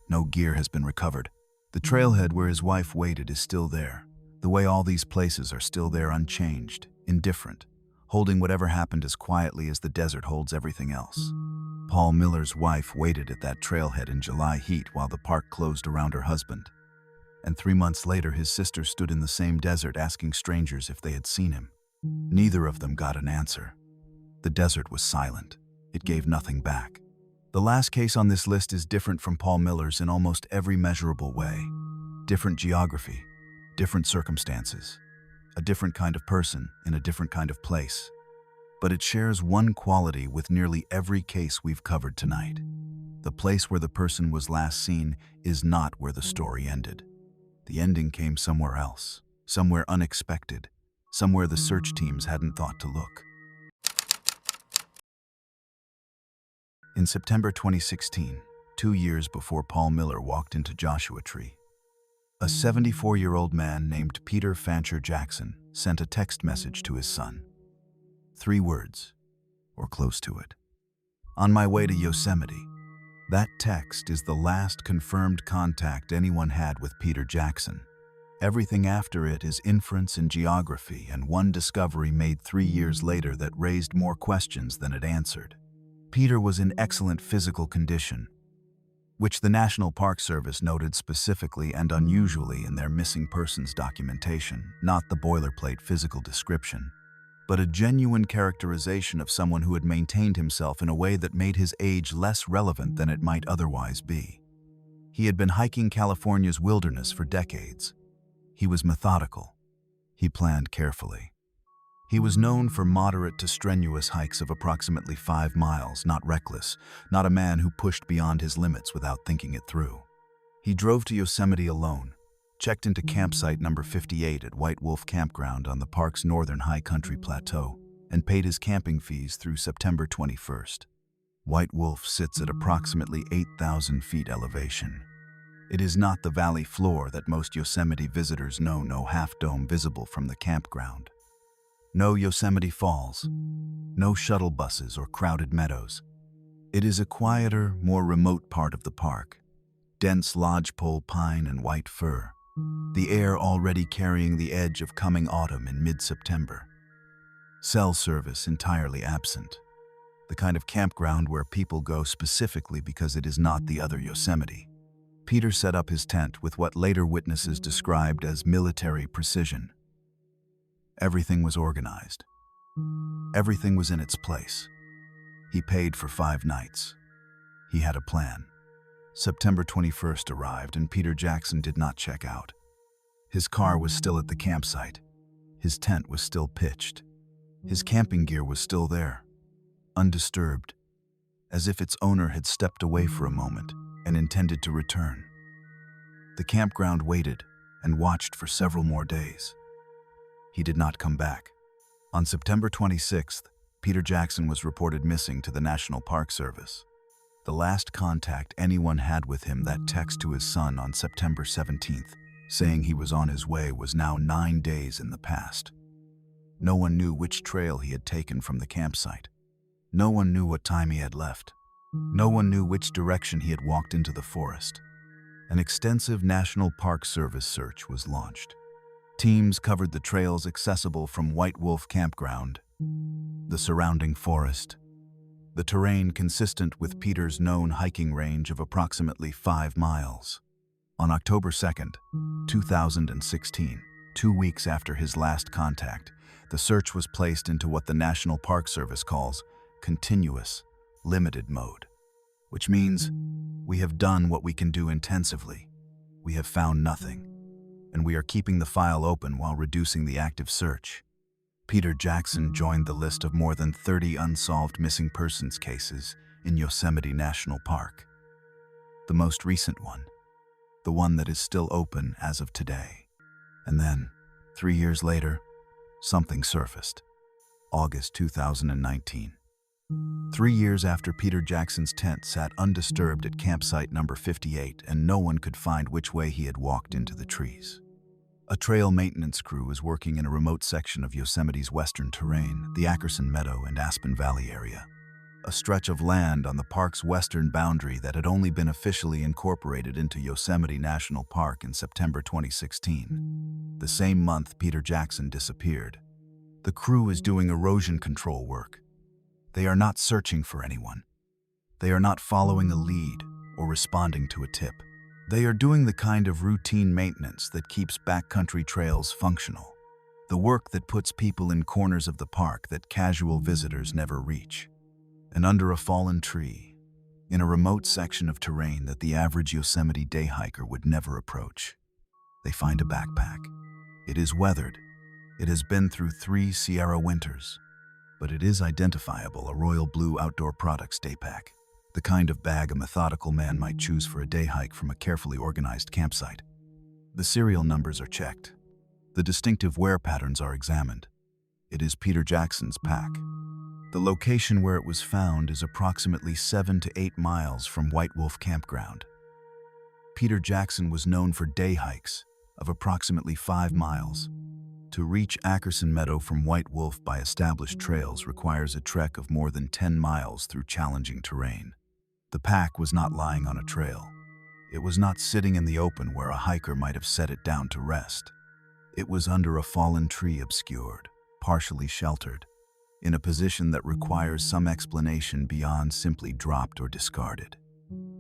No gear has been recovered. The trailhead where his wife waited is still there, the way all these places are still there, unchanged, indifferent, holding whatever happened as quietly as the desert holds everything else. Paul Miller's wife waited at that trailhead in July heat while the park closed around her husband. And 3 months later, his sister stood in the same desert asking strangers if they had seen him. Neither of them got an answer. The desert was silent. It gave nothing back. The last case on this list is different from Paul Miller's in almost every measurable way. Different geography, different circumstances, a different kind of person in a different kind of place. But it shares one quality with nearly every case we've covered tonight. The place where the person was last seen is not where the story ended. The ending came somewhere else, somewhere unexpected, somewhere the search teams hadn't thought to look. In September 2016, 2 years before Paul Miller walked into Joshua Tree, a 74-year-old man named Peter Fancher Jackson sent a text message to his son. 3 words, or close to it. On my way to Yosemite. That text is the last confirmed contact anyone had with Peter Jackson. Everything after it is inference and geography, and one discovery made 3 years later that raised more questions than it answered. Peter was in excellent physical condition, which the National Park Service noted specifically and unusually in their missing persons documentation, not the boilerplate physical description, but a genuine characterization of someone who had maintained himself in a way that made his age less relevant than it might otherwise be. He had been hiking California's wilderness for decades. He was methodical. He planned carefully. He was known for moderate to strenuous hikes of approximately 5 miles, not reckless, not a man who pushed beyond his limits without thinking it through. He drove to Yosemite alone, checked into campsite number 58 at White Wolf Campground on the park's northern high country plateau, and paid his camping fees through September 21st. White Wolf sits at approximately 8,000 feet elevation. It is not the valley floor that most Yosemite visitors know, no half-dome visible from the campground. No Yosemite Falls, no shuttle buses or crowded meadows. It is a quieter, more remote part of the park. Dense lodgepole pine and white fir. The air already carrying the edge of coming autumn in mid-September. Cell service entirely absent. The kind of campground where people go specifically because it is not the other Yosemite. Peter set up his tent with what later witnesses described as military precision. Everything was organized. Everything was in its place. He paid for 5 nights. He had a plan. September 21st arrived and Peter Jackson did not check out. His car was still at the campsite. His tent was still pitched. His camping gear was still there, undisturbed, as if its owner had stepped away for a moment and intended to return. The campground waited and watched for several more days. He did not come back. On September 26th, Peter Jackson was reported missing to the National Park Service. The last contact anyone had with him, that text to his son on September 17th, saying he was on his way, was now 9 days in the past. No one knew which trail he had taken from the campsite. No one knew what time he had left. No one knew which direction he had walked into the forest. An extensive National Park Service search was launched. Teams covered the trails accessible from White Wolf Campground, the surrounding forest, the terrain consistent with Peter's known hiking range of approximately 5 miles. On October 2nd, 2016, 2 weeks after his last contact, the search was placed into what the National Park Service calls continuous, limited mode, which means we have done what we can do intensively. We have found nothing, and we are keeping the file open while reducing the active search. Peter Jackson joined the list of more than 30 unsolved missing persons cases in Yosemite National Park. The most recent one, the one that is still open as of today. And then, 3 years later, something surfaced. August 2019. 3 years after Peter Jackson's tent sat undisturbed at campsite number 58 and no one could find which way he had walked into the trees. A trail maintenance crew was working in a remote section of Yosemite's western terrain, the Ackerson Meadow and Aspen Valley area, a stretch of land on the park's western boundary that had only been officially incorporated into Yosemite National Park in September 2016, the same month Peter Jackson disappeared. The crew is doing erosion control work. They are not searching for anyone. They are not following a lead or responding to a tip. They are doing the kind of routine maintenance that keeps backcountry trails functional. The work that puts people in corners of the park that casual visitors never reach. And under a fallen tree, in a remote section of terrain that the average Yosemite day hiker would never approach, they find a backpack. It is weathered. It has been through 3 Sierra winters, but it is identifiable, a royal blue outdoor products day pack, the kind of bag a methodical man might choose for a day hike from a carefully organized campsite. The serial numbers are checked. The distinctive wear patterns are examined. It is Peter Jackson's pack. The location where it was found is approximately 7 to 8 miles from White Wolf Campground. Peter Jackson was known for day hikes of approximately 5 miles. To reach Ackerson Meadow from White Wolf by established trails requires a trek of more than 10 miles through challenging terrain. The pack was not lying on a trail. It was not sitting in the open where a hiker might have set it down to rest. It was under a fallen tree, obscured, partially sheltered, in a position that requires some explanation beyond simply dropped or discarded.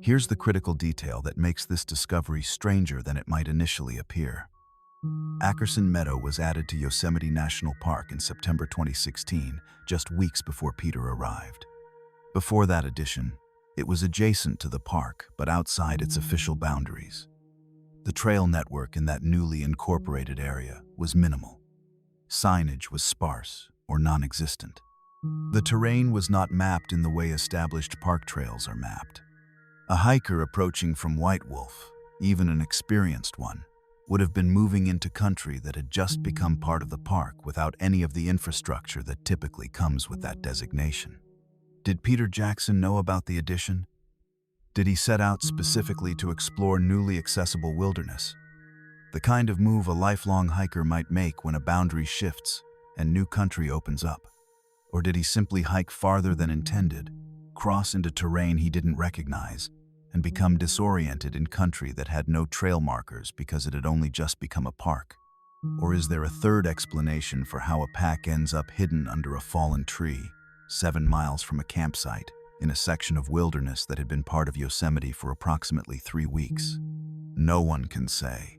Here's the critical detail that makes this discovery stranger than it might initially appear. Ackerson Meadow was added to Yosemite National Park in September 2016, just weeks before Peter arrived. Before that addition, it was adjacent to the park, but outside its official boundaries. The trail network in that newly incorporated area was minimal. Signage was sparse or non-existent. The terrain was not mapped in the way established park trails are mapped. A hiker approaching from White Wolf, even an experienced one, would have been moving into country that had just become part of the park without any of the infrastructure that typically comes with that designation. Did Peter Jackson know about the addition? Did he set out specifically to explore newly accessible wilderness? The kind of move a lifelong hiker might make when a boundary shifts and new country opens up. Or did he simply hike farther than intended, cross into terrain he didn't recognize, and become disoriented in country that had no trail markers because it had only just become a park? Or is there a third explanation for how a pack ends up hidden under a fallen tree, 7 miles from a campsite, in a section of wilderness that had been part of Yosemite for approximately 3 weeks? No one can say.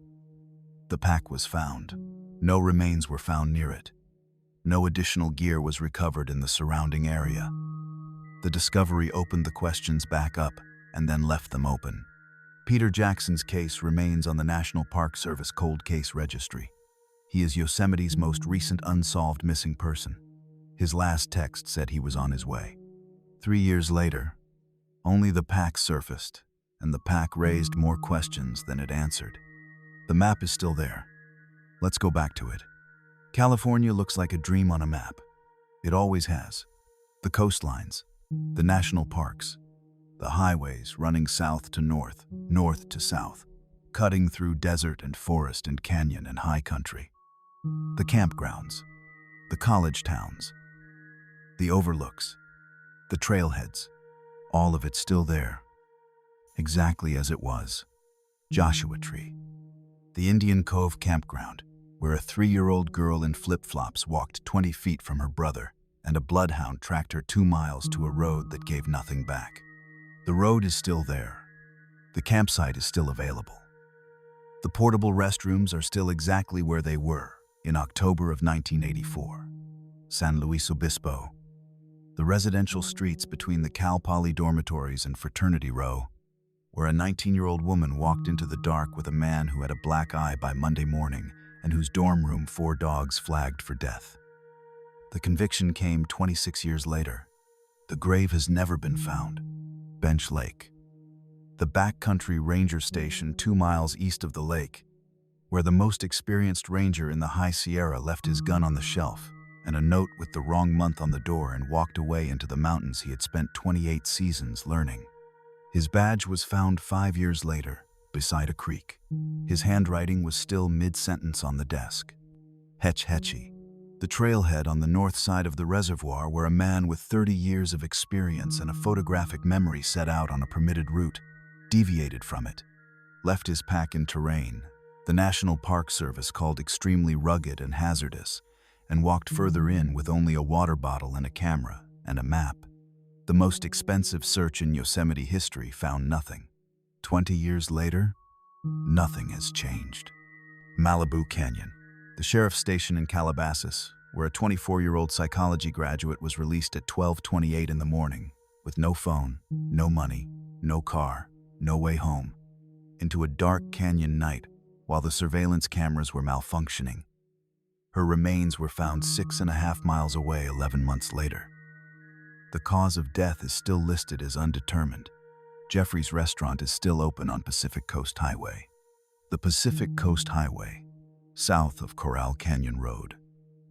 The pack was found. No remains were found near it. No additional gear was recovered in the surrounding area. The discovery opened the questions back up and then left them open. Peter Jackson's case remains on the National Park Service Cold Case Registry. He is Yosemite's most recent unsolved missing person. His last text said he was on his way. 3 years later, only the pack surfaced, and the pack raised more questions than it answered. The map is still there. Let's go back to it. California looks like a dream on a map. It always has. The coastlines, the national parks, the highways running south to north, north to south, cutting through desert and forest and canyon and high country. The campgrounds, the college towns, the overlooks, the trailheads, all of it still there, exactly as it was. Joshua Tree, the Indian Cove campground, where a 3-year-old girl in flip-flops walked 20 feet from her brother, and a bloodhound tracked her 2 miles to a road that gave nothing back. The road is still there. The campsite is still available. The portable restrooms are still exactly where they were in October of 1984. San Luis Obispo. The residential streets between the Cal Poly dormitories and Fraternity Row, where a 19-year-old woman walked into the dark with a man who had a black eye by Monday morning and whose dorm room 4 dogs flagged for death. The conviction came 26 years later. The grave has never been found. Bench Lake. The backcountry ranger station 2 miles east of the lake, where the most experienced ranger in the High Sierra left his gun on the shelf and a note with the wrong month on the door and walked away into the mountains he had spent 28 seasons learning. His badge was found 5 years later, beside a creek. His handwriting was still mid-sentence on the desk. Hetch Hetchy, the trailhead on the north side of the reservoir where a man with 30 years of experience and a photographic memory set out on a permitted route, deviated from it, left his pack in terrain the National Park Service called extremely rugged and hazardous, and walked further in with only a water bottle and a camera and a map. The most expensive search in Yosemite history found nothing. 20 years later, nothing has changed. Malibu Canyon, the sheriff's station in Calabasas, where a 24-year-old psychology graduate was released at 12:28 in the morning, with no phone, no money, no car, no way home, into a dark canyon night while the surveillance cameras were malfunctioning. Her remains were found 6.5 miles away 11 months later. The cause of death is still listed as undetermined. Jeffrey's restaurant is still open on Pacific Coast Highway. The Pacific Coast Highway, south of Coral Canyon Road.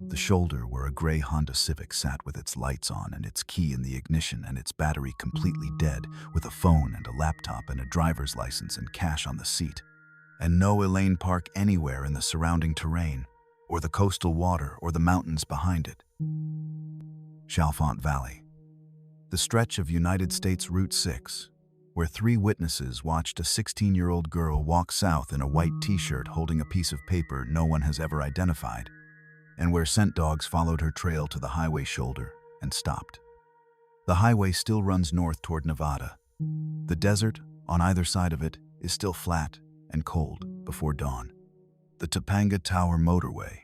The shoulder where a gray Honda Civic sat with its lights on and its key in the ignition and its battery completely dead, with a phone and a laptop and a driver's license and cash on the seat. And no Elaine Park anywhere in the surrounding terrain, or the coastal water or the mountains behind it. Chalfont Valley, the stretch of United States Route 6, where 3 witnesses watched a 16-year-old girl walk south in a white t-shirt holding a piece of paper no one has ever identified, and where scent dogs followed her trail to the highway shoulder and stopped. The highway still runs north toward Nevada. The desert, on either side of it, is still flat and cold before dawn. The Topanga Tower Motorway,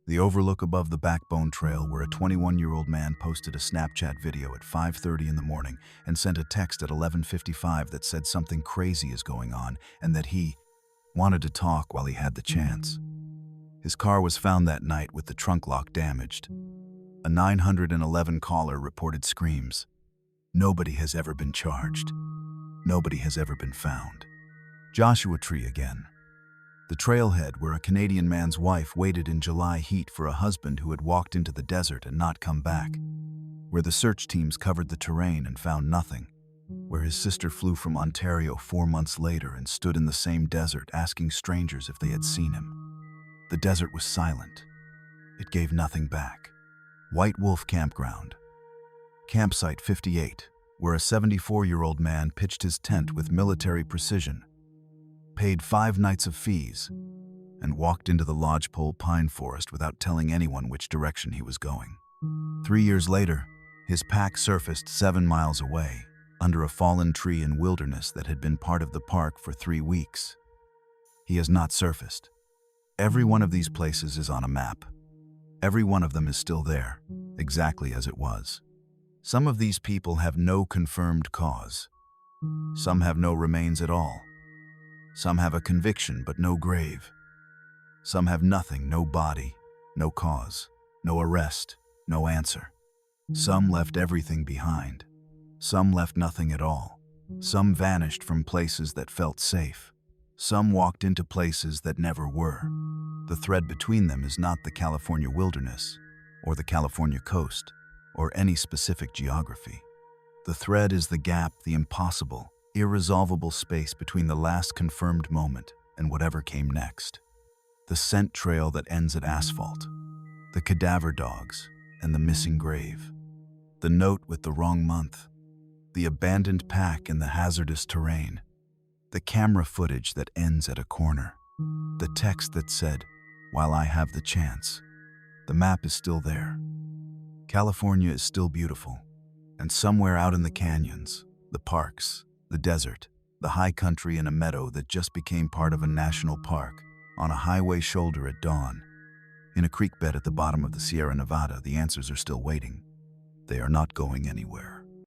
the overlook above the Backbone Trail where a 21-year-old man posted a Snapchat video at 5:30 in the morning and sent a text at 11:55 that said something crazy is going on and that he wanted to talk while he had the chance. His car was found that night with the trunk lock damaged. A 911 caller reported screams. Nobody has ever been charged. Nobody has ever been found. Joshua Tree again. The trailhead where a Canadian man's wife waited in July heat for a husband who had walked into the desert and not come back. Where the search teams covered the terrain and found nothing. Where his sister flew from Ontario 4 months later and stood in the same desert asking strangers if they had seen him. The desert was silent. It gave nothing back. White Wolf Campground. Campsite 58, where a 74-year-old man pitched his tent with military precision, paid 5 nights of fees, and walked into the lodgepole pine forest without telling anyone which direction he was going. 3 years later, his pack surfaced 7 miles away, under a fallen tree in wilderness that had been part of the park for 3 weeks. He has not surfaced. Every one of these places is on a map. Every one of them is still there, exactly as it was. Some of these people have no confirmed cause. Some have no remains at all. Some have a conviction but no grave. Some have nothing, no body, no cause, no arrest, no answer. Some left everything behind. Some left nothing at all. Some vanished from places that felt safe. Some walked into places that never were. The thread between them is not the California wilderness, or the California coast, or any specific geography. The thread is the gap, the impossible, irresolvable space between the last confirmed moment and whatever came next. The scent trail that ends at asphalt, the cadaver dogs and the missing grave, the note with the wrong month, the abandoned pack in the hazardous terrain, the camera footage that ends at a corner, the text that said, "While I have the chance." The map is still there. California is still beautiful, and somewhere out in the canyons, the parks, the desert, the high country and a meadow that just became part of a national park, on a highway shoulder at dawn, in a creek bed at the bottom of the Sierra Nevada, the answers are still waiting. They are not going anywhere.